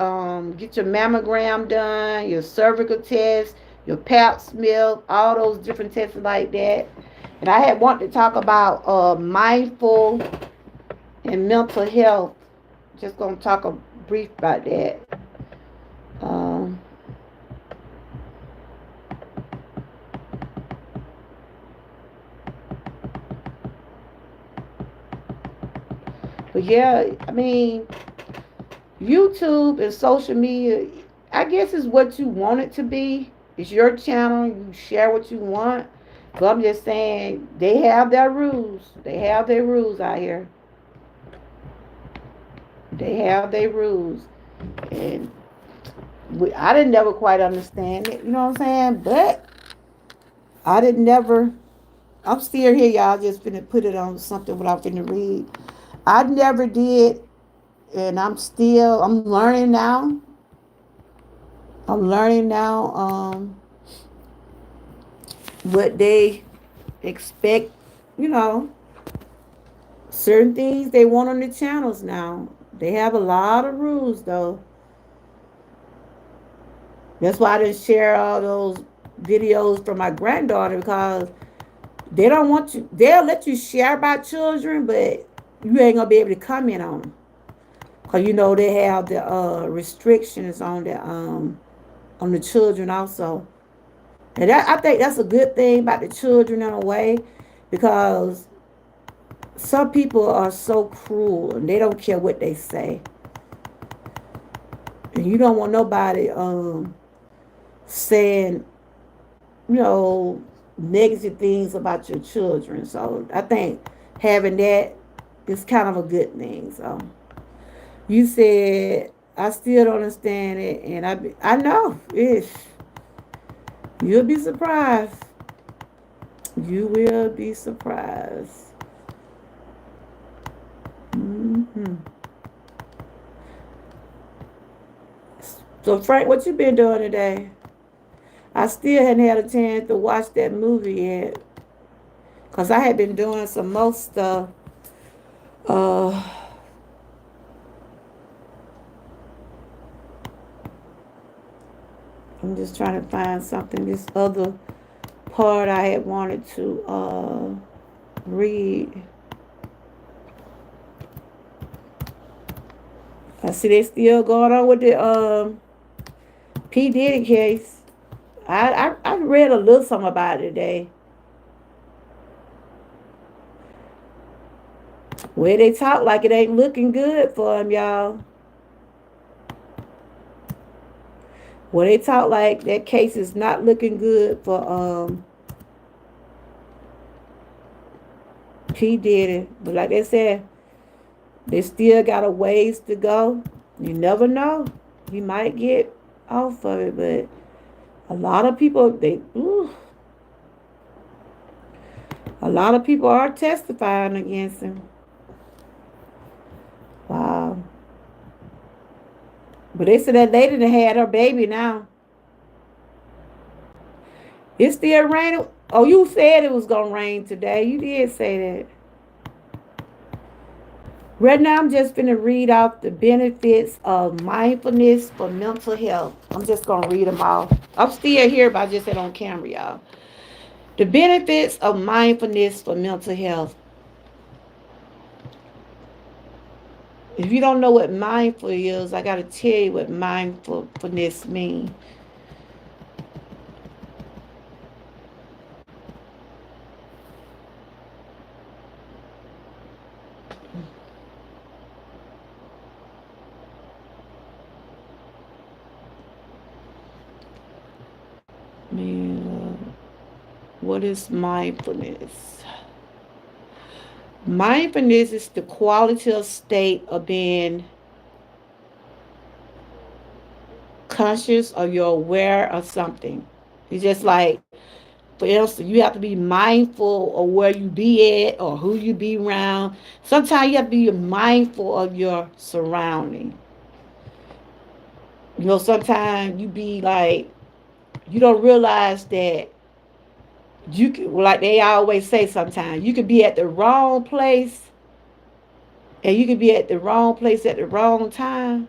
Get your mammogram done, your cervical test, your pap smear, all those different tests like that. And I had wanted to talk about mindful and mental health. Just gonna talk a brief about that. Um, but yeah, I mean, YouTube and social media, I guess is what you want it to be. It's your channel. You share what you want. But I'm just saying they have their rules. They have their rules out here. They have their rules. And I didn't never quite understand it. You know what I'm saying? But I didn't never. I'm still here, y'all. Just finna put it on something without finna read. I never did, and I'm learning now. I'm learning now what they expect, you know, certain things they want on the channels now. They have a lot of rules though. That's why I didn't share all those videos from my granddaughter because they don't want you. They'll let you share about children, but you ain't gonna be able to comment on them because you know they have the restrictions on the children also. And I think that's a good thing about the children in a way because some people are so cruel and they don't care what they say. And you don't want nobody saying, you know, negative things about your children. So I think having that is kind of a good thing. So you said I still don't understand it, and I know it's you'll be surprised. You will be surprised. Hmm. So Frank, what you been doing today? I still hadn't had a chance to watch that movie yet. Cause I had been doing some more stuff. Uh I'm just trying to find something. This other part I had wanted to read. I see they still going on with the P. Diddy case. I read a little something about it today. Where they talk like it ain't looking good for him, y'all. Well, they talk like that case is not looking good for P. Diddy. But like they said, they still got a ways to go. You never know. He might get off of it, but a lot of people a lot of people are testifying against him. Wow. But they said that lady that had her baby now. It's still raining. Oh, you said it was gonna rain today. You did say that. Right now, I'm just going to read out the benefits of mindfulness for mental health. I'm just going to read them all. I'm still here, but I just said on camera, y'all. The benefits of mindfulness for mental health. If you don't know what mindful is, I got to tell you what mindfulness means. What is mindfulness? Mindfulness is the qualitative state of being conscious or you're aware of something. It's just like, for instance, you have to be mindful of where you be at or who you be around. Sometimes you have to be mindful of your surrounding. You know, sometimes you be like, you don't realize that you can, like they always say sometimes, you could be at the wrong place and you could be at the wrong place at the wrong time.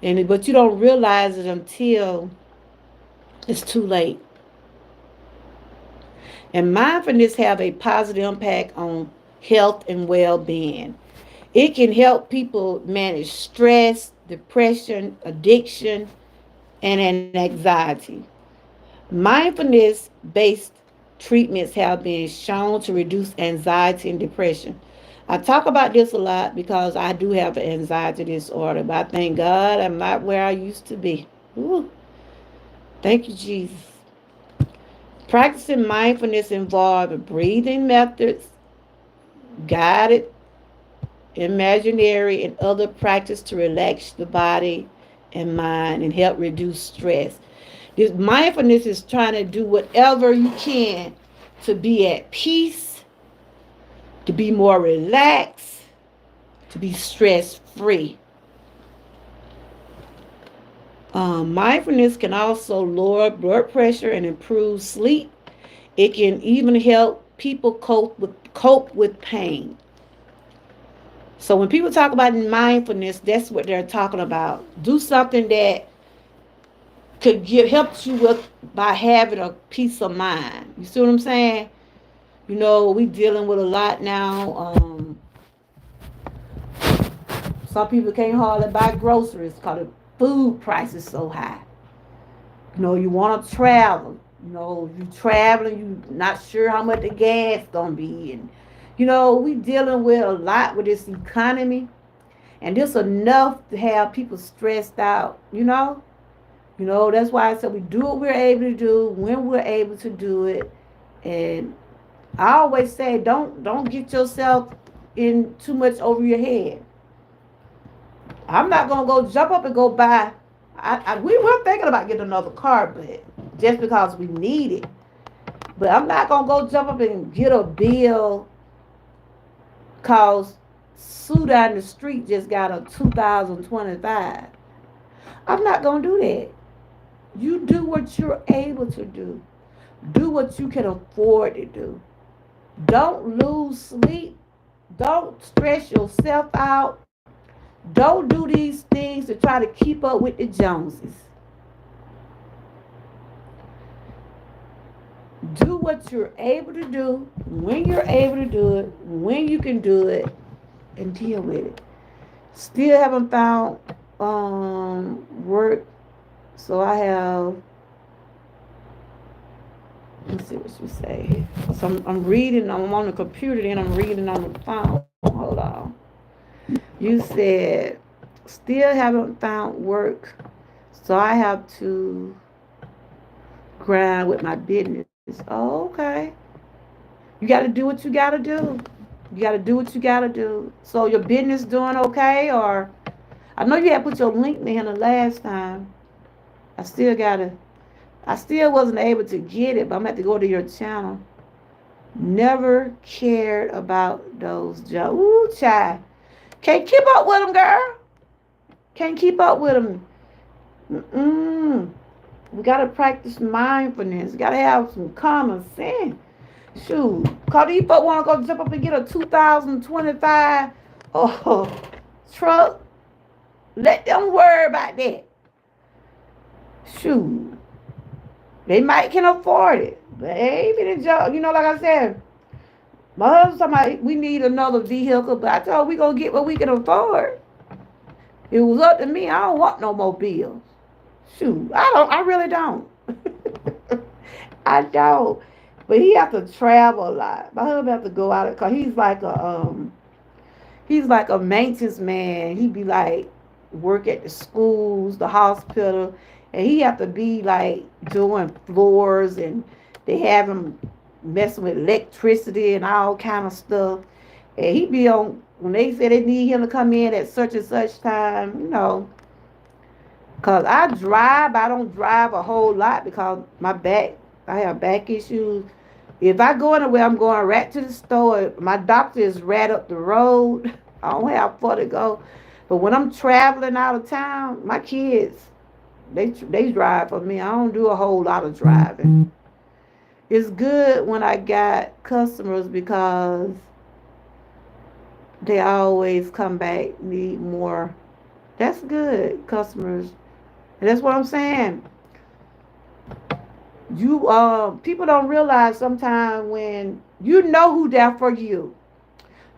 But you don't realize it until it's too late. And mindfulness have a positive impact on health and well-being. It can help people manage stress, depression, addiction, and anxiety. Mindfulness based treatments have been shown to reduce anxiety and depression. I talk about this a lot because I do have an anxiety disorder, but I thank God I'm not where I used to be. Ooh, thank you, Jesus. Practicing mindfulness involves breathing methods, guided, imaginary, and other practice to relax the body and mind and help reduce stress. This mindfulness is trying to do whatever you can to be at peace, to be more relaxed, to be stress free. Mindfulness can also lower blood pressure and improve sleep. It can even help people cope with pain. So when people talk about mindfulness, that's what they're talking about. Do something that could help you with by having a peace of mind. You see what I'm saying? You know, we dealing with a lot now. Some people can't hardly buy groceries because the food price is so high. You know, you want to travel. You know, you traveling, you not sure how much the gas gonna be, and you know, we dealing with a lot with this economy, and this enough to have people stressed out. That's why I said we do what we're able to do when we're able to do it, and I always say don't get yourself in too much over your head. I'm not gonna go jump up and go buy. We were thinking about getting another car, but just because we need it. But I'm not gonna go jump up and get a bill cause Sue down the street just got a 2025. I'm not gonna do that. You do what you're able to do. Do what you can afford to do. Don't lose sleep. Don't stress yourself out. Don't do these things to try to keep up with the Joneses. Do what you're able to do when you're able to do it, when you can do it, and deal with it. Still haven't found work, so I have. Let's see what you say. So I'm reading. I'm on the computer, then I'm reading on the phone. Hold on. You said still haven't found work, So I have to grind with my business. Oh, okay. You got to do what you got to do. You got to do what you got to do. So your business doing okay? Or I know you had put your link in the last time. I still got to. I still wasn't able to get it, but I'm going to have to go to your channel. Never cared about those jobs. Ooh, child. Can't keep up with them, girl. Can't keep up with them. Mm-mm. We got to practice mindfulness. Got to have some common sense. Shoot. Cause these folks want to go jump up and get a 2025 truck. Let them worry about that. Shoot. They might can afford it. But they ain't finna jump. Like I said, my husband talking about we need another vehicle, but I told her we gonna get what we can afford. It was up to me. I don't want no more bills. Shoot, I really don't. I don't. But he have to travel a lot. My husband have to go out because he's like a maintenance man. He be like work at the schools, the hospital, and he have to be like doing floors, and they have him messing with electricity and all kind of stuff. And he be on when they say they need him to come in at such and such time. Cause I drive, I don't drive a whole lot because my back, I have back issues. If I go anywhere, I'm going right to the store. My doctor is right up the road. I don't have far to go. But when I'm traveling out of town, my kids, they drive for me. I don't do a whole lot of driving. It's good when I got customers because they always come back, need more. That's good, customers. And that's what I'm saying. People don't realize sometimes when you know who there for you.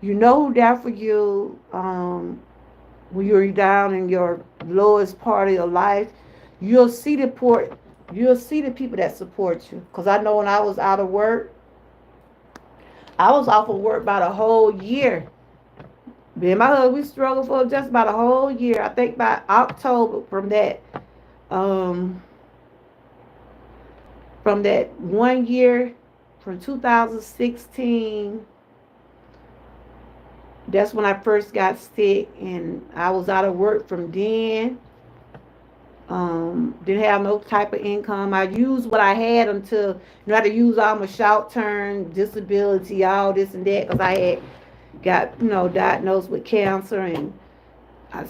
You know who there for you when you're down in your lowest part of your life. You'll see the people that support you. Because I know when I was out of work, I was off of work about a whole year. Me and my husband, we struggled for just about a whole year. I think by October um, from that 1 year, from 2016, that's when I first got sick, and I was out of work from then. Didn't have no type of income. I used what I had until, I had to use all my short-term disability, all this and that, because I had got, diagnosed with cancer, and I,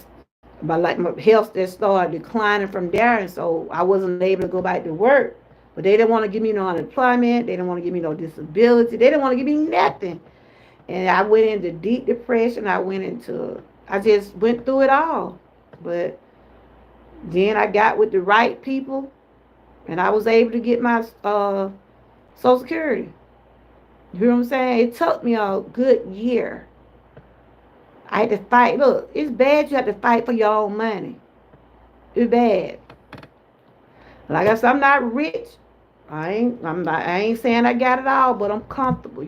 my health that started declining from there, and so I wasn't able to go back to work. But they didn't want to give me no unemployment. They didn't want to give me no disability. They didn't want to give me nothing. And I went into deep depression. I just went through it all. But then I got with the right people, and I was able to get my Social Security. You hear what I'm saying? It took me a good year. I had to fight. Look, it's bad you have to fight for your own money. It's bad. Like I said, I'm not rich. I ain't saying I got it all, but I'm comfortable.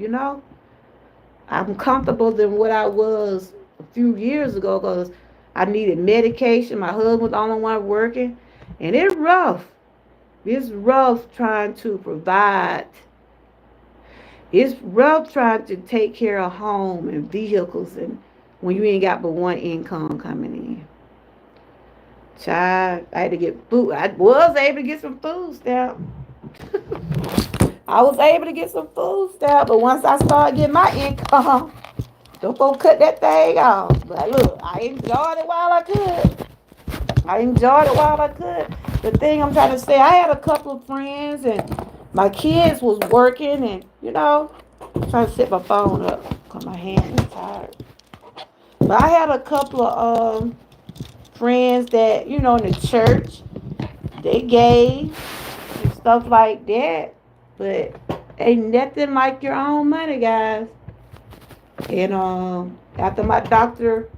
I'm comfortable than what I was a few years ago because I needed medication. My husband was the only one working. And it's rough. It's rough trying to provide. It's rough trying to take care of home and vehicles and when you ain't got but one income coming in. Child, I had to get food. I was able to get some food stamps. I was able to get some food stamps, but once I started getting my income, them folks cut that thing off. But look, I enjoyed it while I could. The thing I'm trying to say, I had a couple of friends, and my kids was working, and I'm trying to set my phone up because my hand is tired. But I had a couple of friends that in the church, they gave and stuff like that. But ain't nothing like your own money, guys. And after my doctor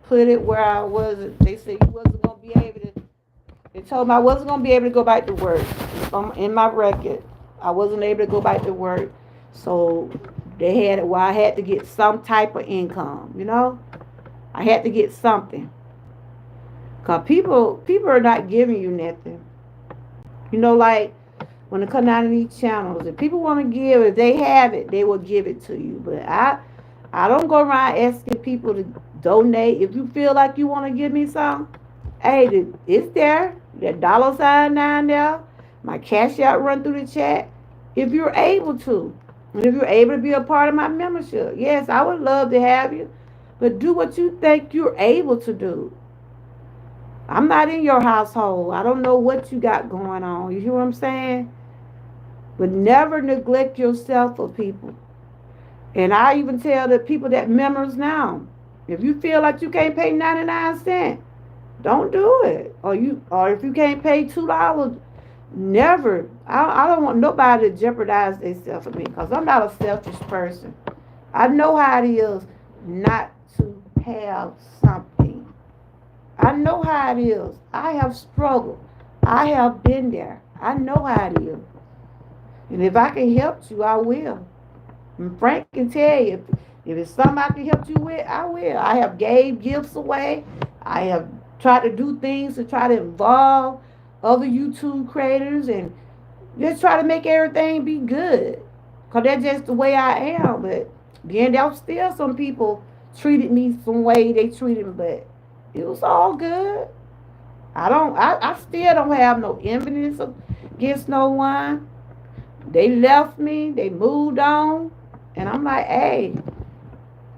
put it where I was, they said you wasn't gonna be able to. They told me I wasn't gonna be able to go back to work. In my record, I wasn't able to go back to work. So they had it where I had to get some type of income. I had to get something. Cause people are not giving you nothing. Like when it come down to these channels, if people want to give, if they have it, they will give it to you. But I don't go around asking people to donate. If you feel like you want to give me some, hey, it's there. That dollar sign down there. My cash out run through the chat. If you're able to, and if you're able to be a part of my membership, yes, I would love to have you. But do what you think you're able to do. I'm not in your household. I don't know what you got going on. You hear what I'm saying? But never neglect yourself for people. And I even tell the people that members now, if you feel like you can't pay 99 cents, don't do it. Or if you can't pay $2, never. I don't want nobody to jeopardize themselves for me because I'm not a selfish person. I know how it is not to have something. I know how it is. I have struggled. I have been there. I know how it is. And if I can help you, I will. And Frank can tell you, if it's something I can help you with, I will. I have gave gifts away. I have tried to do things to try to involve other YouTube creators and just try to make everything be good. Because that's just the way I am. But then there was still some people treated me some way they treated me, but it was all good. I still don't have no enviness against no one. They left me, they moved on, and I'm like, hey,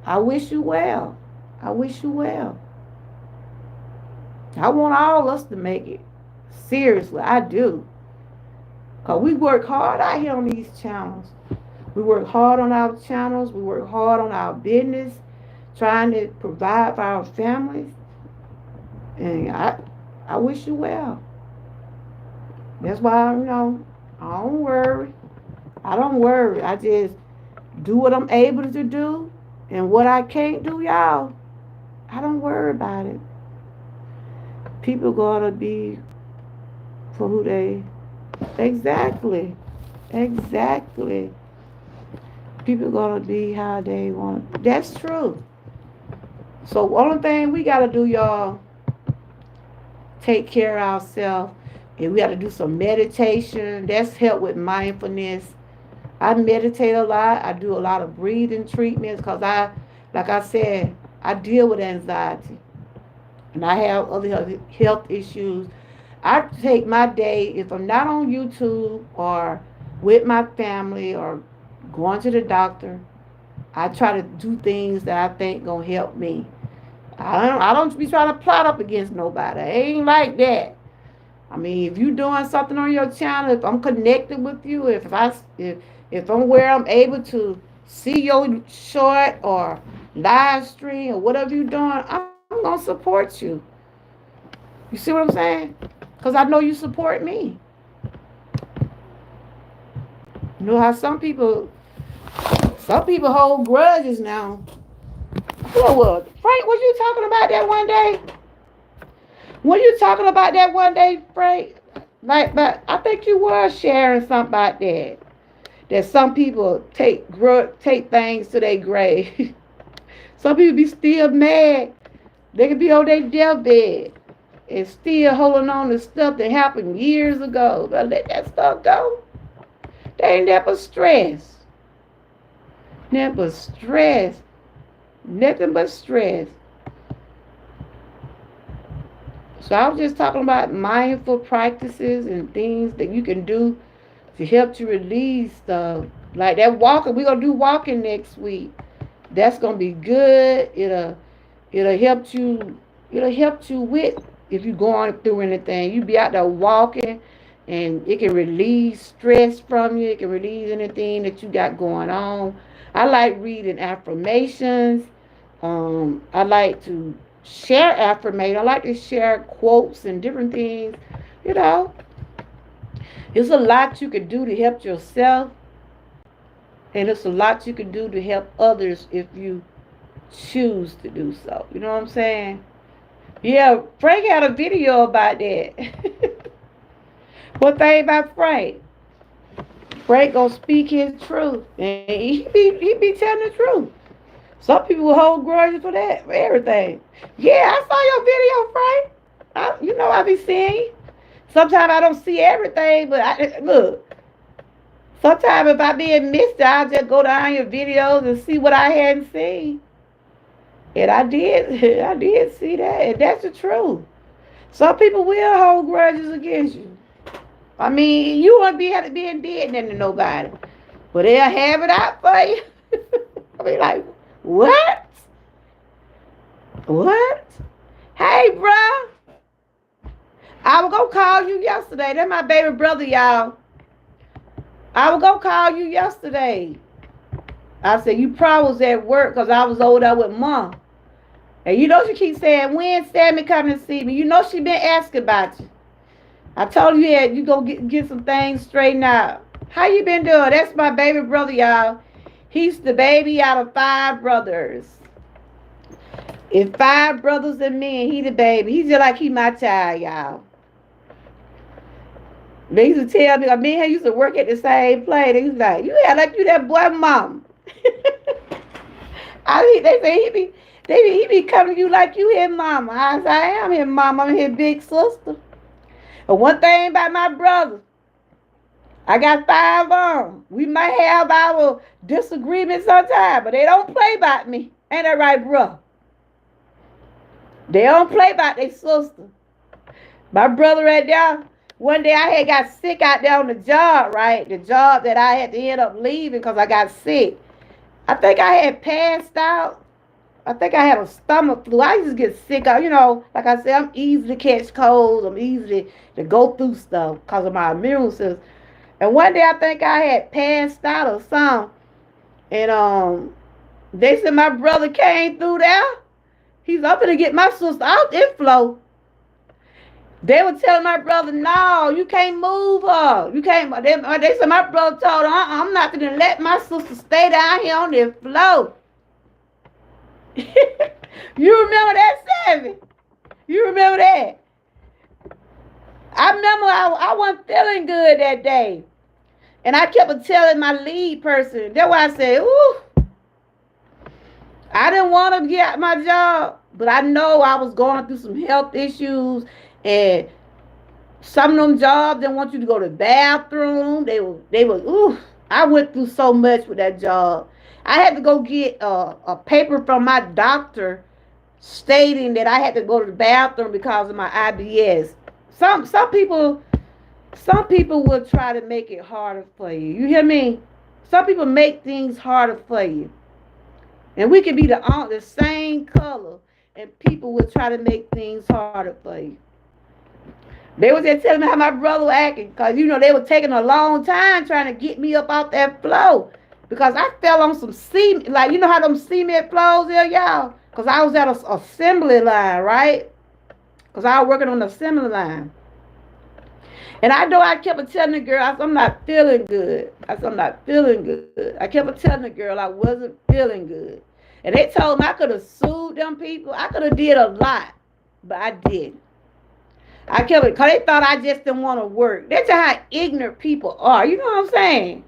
I wish you well. I wish you well. I want all us to make it. Seriously, I do. Because we work hard out here on these channels. We work hard on our channels. We work hard on our business, trying to provide for our families. And I wish you well. That's why, I don't worry. I don't worry. I just do what I'm able to do. And what I can't do, y'all, I don't worry about it. People gonna be for who they... Exactly. Exactly. People gonna be how they want. That's true. So only thing we gotta do, y'all, take care of ourselves. And we gotta do some meditation. That's help with mindfulness. I meditate a lot. I do a lot of breathing treatments because like I said, I deal with anxiety. And I have other health issues. I take my day, if I'm not on YouTube or with my family or going to the doctor, I try to do things that I think gonna help me. I don't be trying to plot up against nobody. I ain't like that. I mean, if you doing something on your channel, if I'm connected with you, if I'm where I'm able to see your short or live stream or whatever you're doing, I'm gonna support you. You see what I'm saying? Because I know you support me. You know how some people hold grudges now. What was Frank? Was you talking about that one day? Were you talking about that one day, Frank? But I think you were sharing something about that. That some people take things to their grave. Some people be still mad. They can be on their deathbed and still holding on to stuff that happened years ago. But let that stuff go. They never stress. Never stress. Nothing but stress. So I was just talking about mindful practices and things that you can do to help you release stuff. Like that walking. We're going to do walking next week. That's going to be good. It'll help you. It'll help you with if you're going through anything. You be out there walking and it can release stress from you. It can release anything that you got going on. I like reading affirmations. I like to share affirmation. I like to share quotes and different things. There's a lot you can do to help yourself, and it's a lot you can do to help others if you choose to do so. You know what I'm saying? Yeah, Frank had a video about that. What thing about Frank? Frank gonna speak his truth, and he be telling the truth. Some people will hold grudges for that, for everything. Yeah, I saw your video, Frank. I be seeing. Sometimes I don't see everything, but look. Sometimes if I be in missed, I'll just go down your videos and see what I hadn't seen. And I did, I did see that, and that's the truth. Some people will hold grudges against you. I mean, you won't be have to be dead than to nobody, but they'll have it out for you. I mean, like, what? What? Hey, bruh, I was gonna call you yesterday. That's my baby brother, y'all. I was gonna call you yesterday. I said, you probably was at work because I was over there with mom. And you know she keeps saying, when Sammy coming to see me? You know she been asking about you. I told you, yeah, you go get some things straightened out. How you been doing? That's my baby brother, y'all. He's the baby out of 5 brothers. If 5 brothers and me, and he the baby. He's just like he my child, y'all. They used to tell me, me and him used to work at the same place. They was like, you act like you that boy mom. They say he be coming to you like you his mama. I say, I am his mama. I'm his big sister. But one thing about my brother, I got 5 of them. We might have our disagreements sometimes, but they don't play about me. Ain't that right, bro? They don't play about their sister. My brother right there, one day I had got sick out there on the job, right? The job that I had to end up leaving because I got sick. I think I had passed out. I think I had a stomach flu. I used to get sick. Like I said, I'm easy to catch colds. I'm easy to go through stuff because of my immune system. And one day I think I had passed out or something. And they said my brother came through there. He's up to get my sister out this flow. They were telling my brother, no, you can't move her. You can't. They said my brother told her, I'm not going to let my sister stay down here on this floor. You remember that, Sammy? You remember that? I remember I wasn't feeling good that day. And I kept telling my lead person. That's why I said, ooh. I didn't want to get my job, but I know I was going through some health issues. And some of them jobs didn't want you to go to the bathroom. They were, ooh. I went through so much with that job. I had to go get a paper from my doctor stating that I had to go to the bathroom because of my IBS. Some people will try to make it harder for you. You hear me? Some people make things harder for you. And we can be the same color, and people will try to make things harder for you. They was just telling me how my brother was acting because, they were taking a long time trying to get me up off that floor. Because I fell on some cement, like, you know how them cement floors are, y'all? Because I was at an assembly line, right? Because I was working on the assembly line. And I know I kept telling the girl, I'm not feeling good. I'm not feeling good. I kept telling the girl I wasn't feeling good. And they told me I could have sued them people. I could have did a lot, but I didn't. I kept because they thought I just didn't want to work. That's how ignorant people are. You know what I'm saying?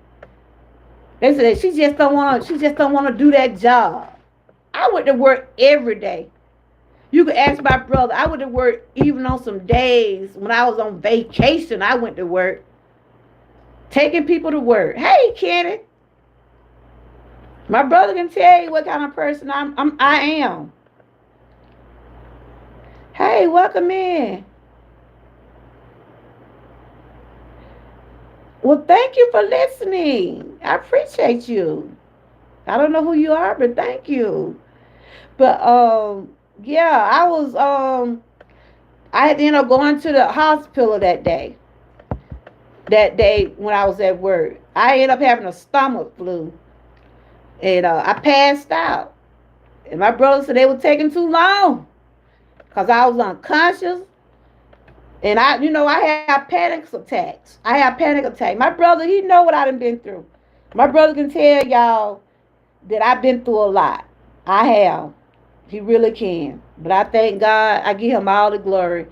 They said she just don't want to do that job. I went to work every day. You could ask my brother. I went to work even on some days when I was on vacation. I went to work, taking people to work. Hey, Kenny, my brother can tell you what kind of person I am. Hey, welcome in. Well, thank you for listening. I appreciate you. I don't know who you are, but thank you. But yeah, I had to end up going to the hospital that day. That day when I was at work, I ended up having a stomach flu, and I passed out. And my brother said they were taking too long because I was unconscious. And I have panic attacks. My brother, he know what I done been through. My brother can tell y'all that I've been through a lot. I have. He really can. But I thank God. I give him all the glory.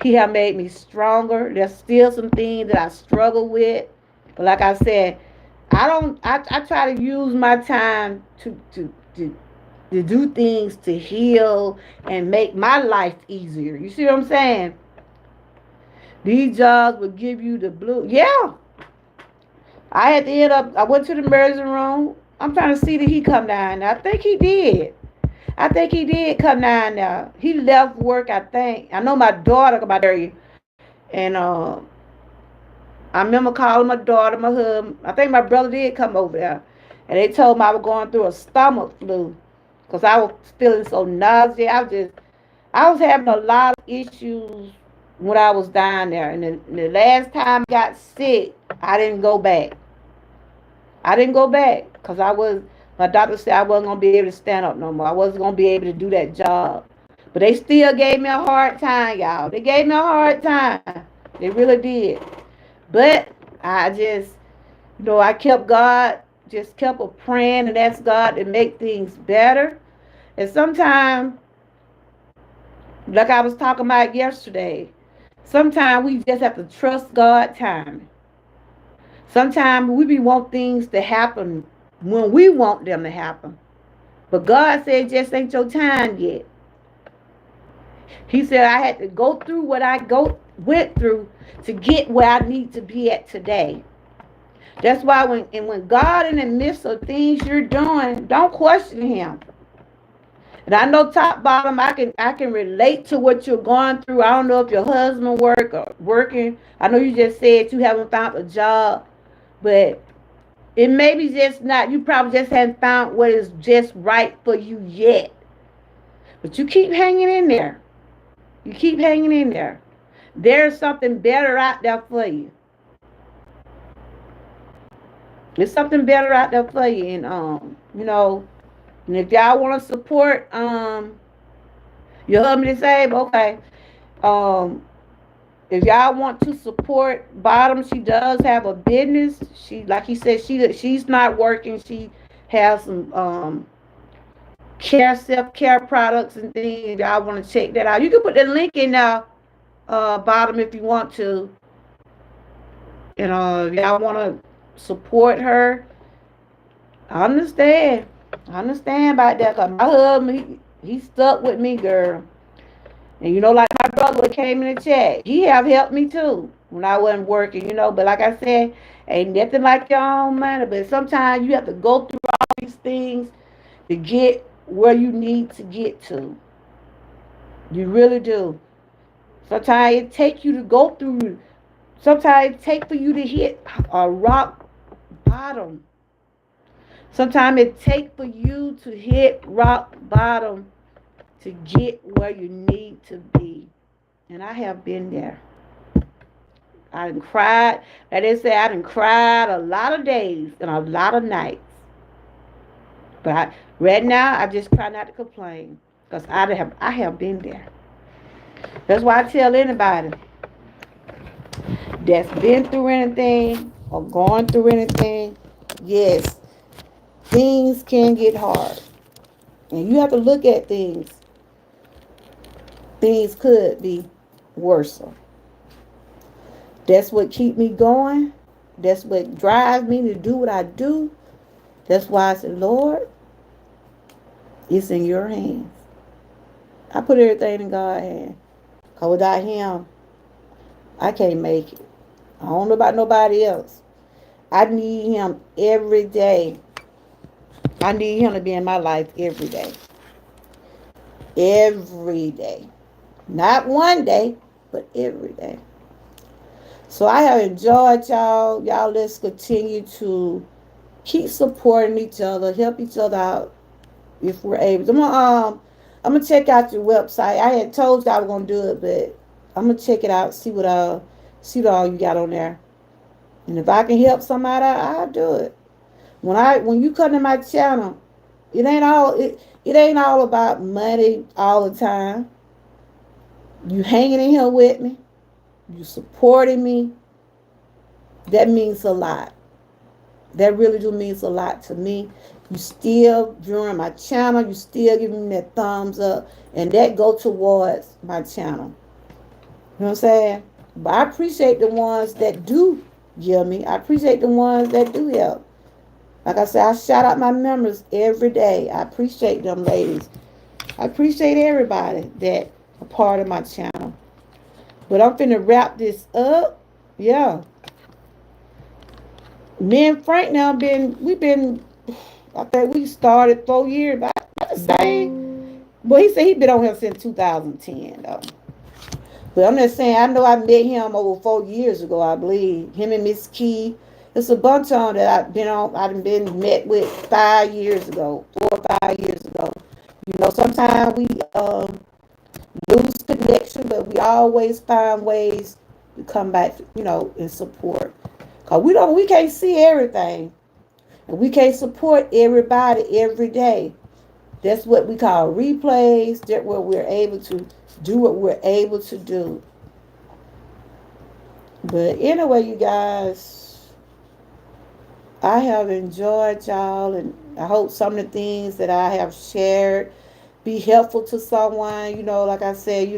He have made me stronger. There's still some things that I struggle with. But like I said, I try to use my time to to do things to heal and make my life easier. You see what I'm saying? These jobs will give you the blue. Yeah, I had to end up. I went to the emergency room. I'm trying to see that he come down. I think he did. I think he did come down there. He left work. I think. I know my daughter about there, and I remember calling my daughter, my husband. I think my brother did come over there, and they told me I was going through a stomach flu because I was feeling so nauseous. I was having a lot of issues when I was down there, and the last time I got sick, I didn't go back. I didn't go back because I was. My doctor said I wasn't gonna be able to stand up no more. I wasn't gonna be able to do that job. But they still gave me a hard time, y'all. They gave me a hard time. They really did. But I just, I kept God, just kept a praying and asked God to make things better. And sometimes, like I was talking about yesterday, sometimes we just have to trust God timing. Sometimes we be want things to happen when we want them to happen. But God said just ain't your time yet. He said I had to go through what went through to get where I need to be at today. That's why when God in the midst of things you're doing, don't question him. And I know top bottom, I can relate to what you're going through. I don't know if your husband working. I know you just said you haven't found a job, but it may be just not. You probably just haven't found what is just right for you yet. But you keep hanging in there. You keep hanging in there. There's something better out there for you. There's something better out there for you, and and if y'all want to support your husband disabled, okay. Um, if y'all want to support Bottom, she does have a business. She, like he said, she's not working. She has some self care products and things. If y'all want to check that out, you can put the link in there, Bottom, if you want to. If y'all want to support her, I understand. I understand about that. Cause my husband, he stuck with me, girl. And like my brother came in the chat, he have helped me too when I wasn't working. But like I said, ain't nothing like your own money. But sometimes you have to go through all these things to get where you need to get to. You really do. Sometimes it take you to go through. Sometimes it take for you to hit a rock bottom. Sometimes it take for you to hit rock bottom to get where you need to be. And I have been there. I done cried. Like they say, I done cried a lot of days and a lot of nights. But right now, I just try not to complain. Because I have been there. That's why I tell anybody that's been through anything or going through anything, yes, things can get hard. And you have to look at things. Things could be worse. That's what keep me going. That's what drives me to do what I do. That's why I said, Lord, it's in your hands. I put everything in God's hands. Because without him, I can't make it. I don't know about nobody else. I need him every day. I need him to be in my life every day. Every day. Not one day, but every day. So I have enjoyed y'all. Y'all, let's continue to keep supporting each other, help each other out if we're able. I'm gonna check out your website. I had told you I was gonna do it, but I'm gonna check it out, see what all you got on there. And if I can help somebody out, I'll do it. When you come to my channel, it ain't all about money all the time. You hanging in here with me, you supporting me. That means a lot. That really do means a lot to me. You still join my channel. You still giving me that thumbs up, and that go towards my channel. You know what I'm saying? But I appreciate the ones that do give me. I appreciate the ones that do help. Like I said, I shout out my members every day. I appreciate them ladies. I appreciate everybody that a part of my channel. But I'm finna wrap this up. Yeah. Me and Frank now we've been, I think we started 4 years, about the same. But he said he been on here since 2010 though. But I'm just saying, I know I met him over 4 years ago, I believe. Him and Miss Key. It's a bunch of them that I've been met with 5 years ago, 4 or 5 years ago. Sometimes we lose connection, but we always find ways to come back, and support. Cause we can't see everything, and we can't support everybody every day. That's what we call replays. That's where we're able to do what we're able to do. But anyway, you guys, I have enjoyed y'all, and I hope some of the things that I have shared be helpful to someone. Like I said,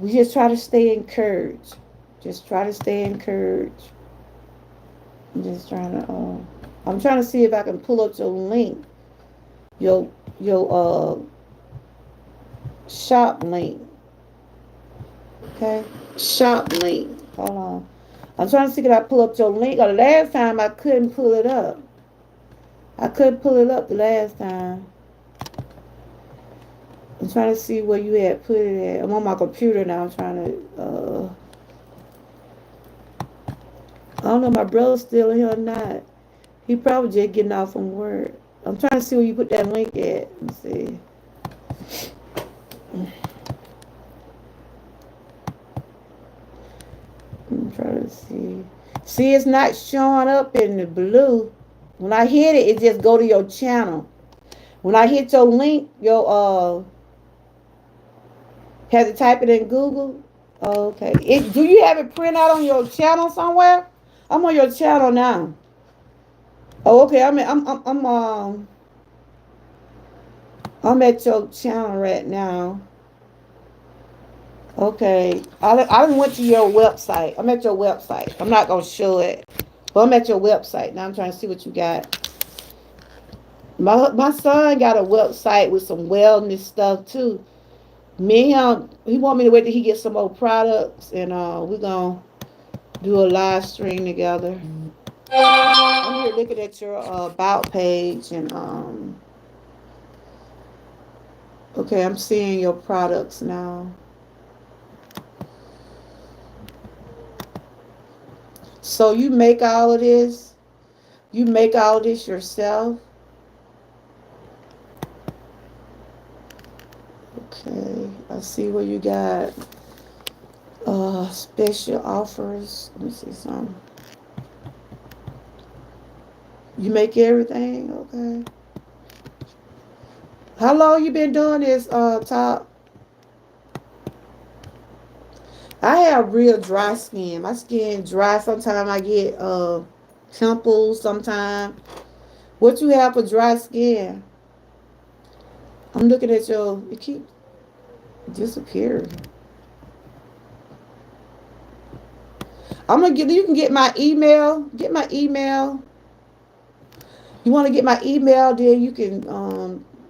we just try to stay encouraged. Just try to stay encouraged. I'm just trying to. I'm trying to see if I can pull up your link, your shop link. Okay, shop link. Hold on. I'm trying to see if I pull up your link. The last time I couldn't pull it up. I couldn't pull it up the last time. I'm trying to see where you had put it at. I'm on my computer now. I'm trying to. I don't know. My brother's still here or not. He probably just getting off from work. I'm trying to see where you put that link at. Let me see. I'm trying to see. See, it's not showing up in the blue. When I hit it, it just go to your channel. When I hit your link, have to type it in Google. Okay. Do you have it print out on your channel somewhere? I'm on your channel now. Oh, okay. I'm at your channel right now. Okay. I went to your website. I'm at your website. I'm not gonna show it, but I'm at your website now. I'm trying to see what you got. My son got a website with some wellness stuff too. Me and him, he want me to wait till he gets some more products, and we're gonna do a live stream together. I'm here looking at your about page, and okay, I'm seeing your products now. So you make all of this? You make all this yourself? Okay, I see where you got special offers. Let me see some. You make everything? Okay. How long you been doing this, Top? I have real dry skin. My skin dry. Sometimes I get pimples. Sometimes. What you have for dry skin? I'm looking at your. It keeps disappearing. I'm gonna get. You can get my email. Get my email. You want to get my email? Then you can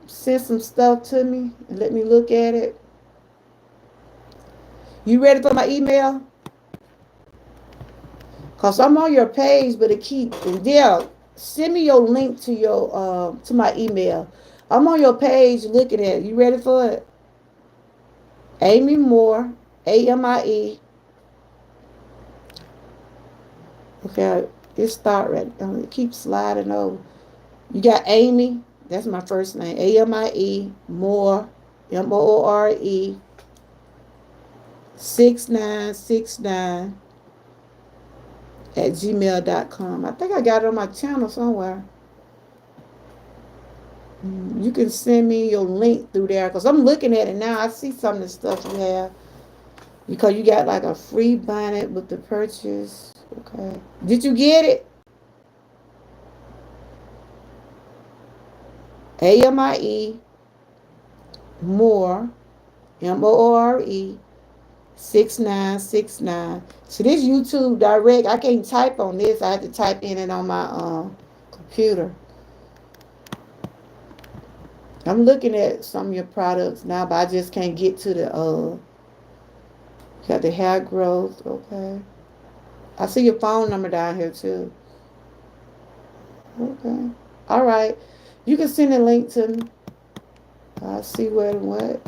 send some stuff to me and let me look at it. You ready for my email? Cause I'm on your page, but it keep yeah. Send me your link to your to my email. I'm on your page looking at it. You ready for it? Amy Moore, AMIE. Okay, it start right. It keeps sliding over. You got Amy. That's my first name. AMIE Moore, MOORE 6969 at gmail.com. I think I got it on my channel somewhere. You can send me your link through there because I'm looking at it now. I see some of the stuff you have because you got like a free bonnet with the purchase. Okay. Did you get it? AMIE Moore, MOORE 6969. So this YouTube direct, I can't type on this. I have to type in it on my computer. I'm looking at some of your products now, but I just can't get to the got the hair growth. Okay. I see your phone number down here too. Okay. All right. You can send a link to me. I see what and what.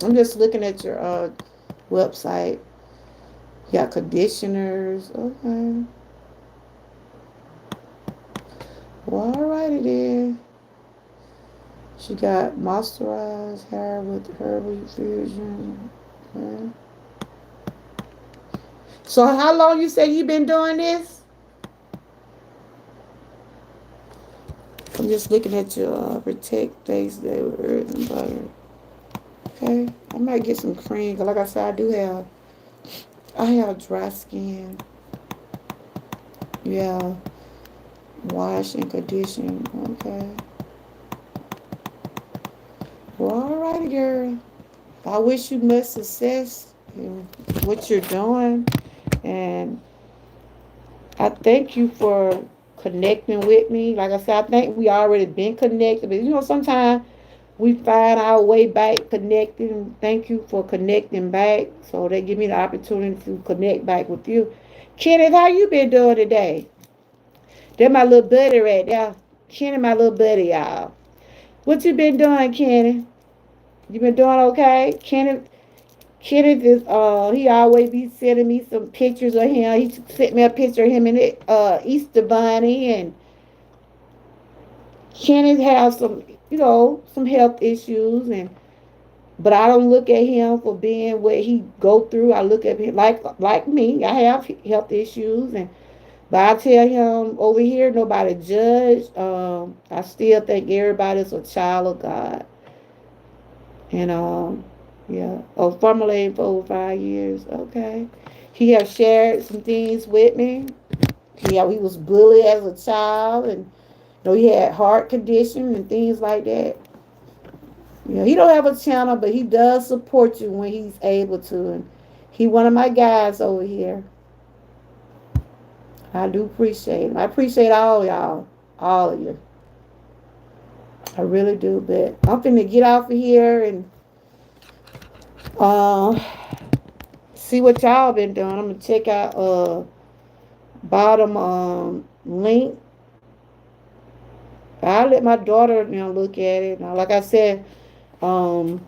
I'm just looking at your website. You got conditioners. Okay. Well, alrighty then. She got moisturized hair with herbal infusion. Okay. So how long you say you been doing this? I'm just looking at your protect face day with herbs and butter. Okay. I might get some cream. 'Cause like I said, I have dry skin. Yeah. Wash and condition. Okay. Well, alrighty, girl. I wish you much success in what you're doing. And I thank you for connecting with me. Like I said, I think we already been connected. But sometimes we find our way back connecting. Thank you for connecting back. So they give me the opportunity to connect back with you. Kenneth, how you been doing today? They're my little buddy right there. Kenny, my little buddy, y'all. What you been doing, Kenny? You been doing okay? Kenneth is he always be sending me some pictures of him. He sent me a picture of him in the Easter bunny, and Kenneth has some some health issues, and but I don't look at him for being what he go through. I look at him like me. I have health issues, and but I tell him over here nobody judge. I still think everybody's a child of God. And yeah. Oh, formulating for over 5 years. Okay. He has shared some things with me. He was bullied as a child, and he had heart condition and things like that. He don't have a channel, but he does support you when he's able to. And he one of my guys over here. I do appreciate him. I appreciate all y'all, all of you. I really do. But I'm finna get off of here and uh, see what y'all been doing. I'm gonna check out bottom link. I'll let my daughter look at it. Now, like I said, um,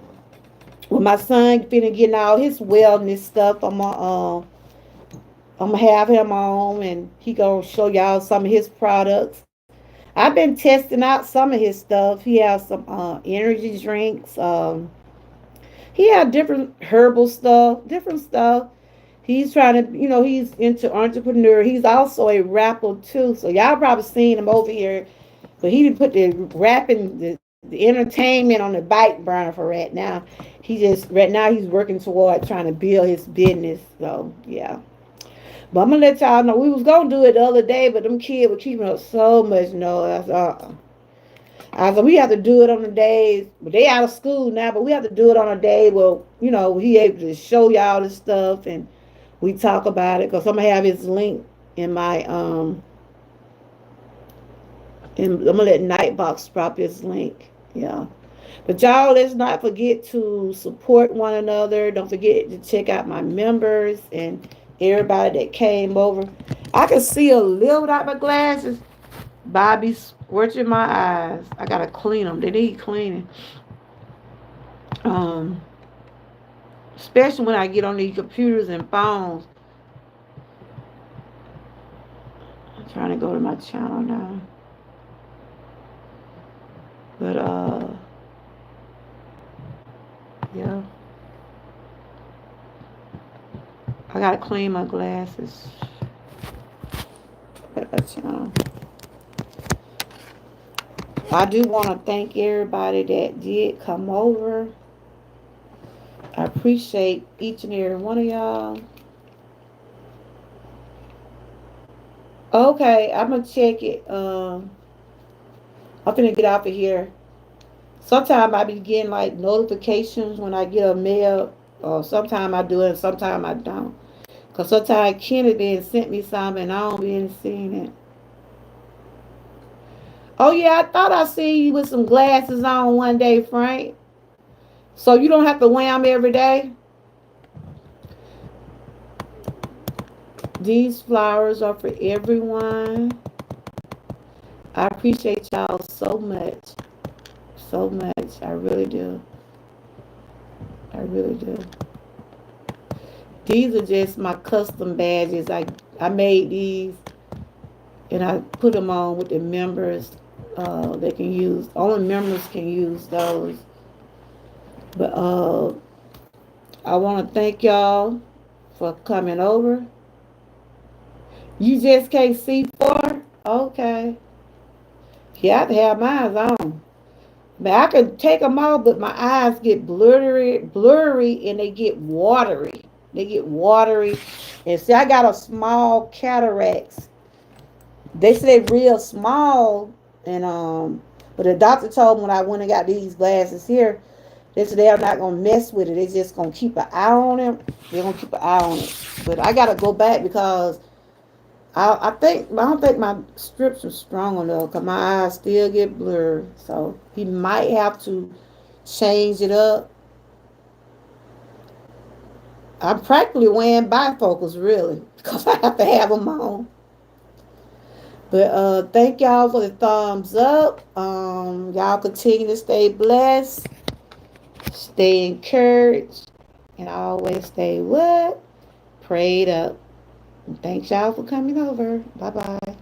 when my son finna getting all his wellness stuff, I'm gonna have him on, and he gonna show y'all some of his products. I've been testing out some of his stuff. He has some energy drinks. He had different herbal stuff, different stuff. He's trying to, he's into entrepreneur. He's also a rapper too. So y'all probably seen him over here, but he didn't put the rapping, the entertainment on the back burner for right now. Right now he's working toward trying to build his business. So yeah. But I'm gonna let y'all know we was gonna do it the other day, but them kids were keeping up so much noise. I said we have to do it on the days, but they out of school now. But we have to do it on a day where he able to show y'all the stuff and we talk about it. Cause I'm gonna have his link in my and I'm gonna let Nightbox drop his link. Yeah. But y'all, let's not forget to support one another. Don't forget to check out my members and everybody that came over. I can see a little without my glasses. Bobby squirting my eyes. I gotta clean them. They need cleaning. Um, Especially when I get on these computers and phones. I'm trying to go to my channel now. But yeah. I gotta clean my glasses. I do want to thank everybody that did come over. I appreciate each and every one of y'all. Okay, I'm gonna check it. I'm gonna get off of here. Sometimes I be getting like notifications when I get a mail. Or sometimes I do it, sometimes I don't. Because sometimes Kenny been sent me something and I don't be seeing it. Oh, yeah, I thought I seen you with some glasses on one day, Frank. So you don't have to wear them every day? These flowers are for everyone. I appreciate y'all so much. So much. I really do. I really do. These are just my custom badges. I made these and I put them on with the members. They can use, only members can use those. But I want to thank y'all for coming over. You just can't see four? Okay. You have to have mine on. But I can take them off, but my eyes get blurry, and they get watery. They get watery. And see, I got a small cataracts. They say real small, and but the doctor told me when I went and got these glasses here, they said they're not gonna mess with it. They just gonna keep an eye on it. They're gonna keep an eye on it. But I gotta go back because I don't think my strips are strong enough because my eyes still get blurred. So he might have to change it up. I'm practically wearing bifocals really because I have to have them on. But thank y'all for the thumbs up. Y'all continue to stay blessed, stay encouraged, and always stay what? Prayed up. And thanks y'all for coming over. Bye bye.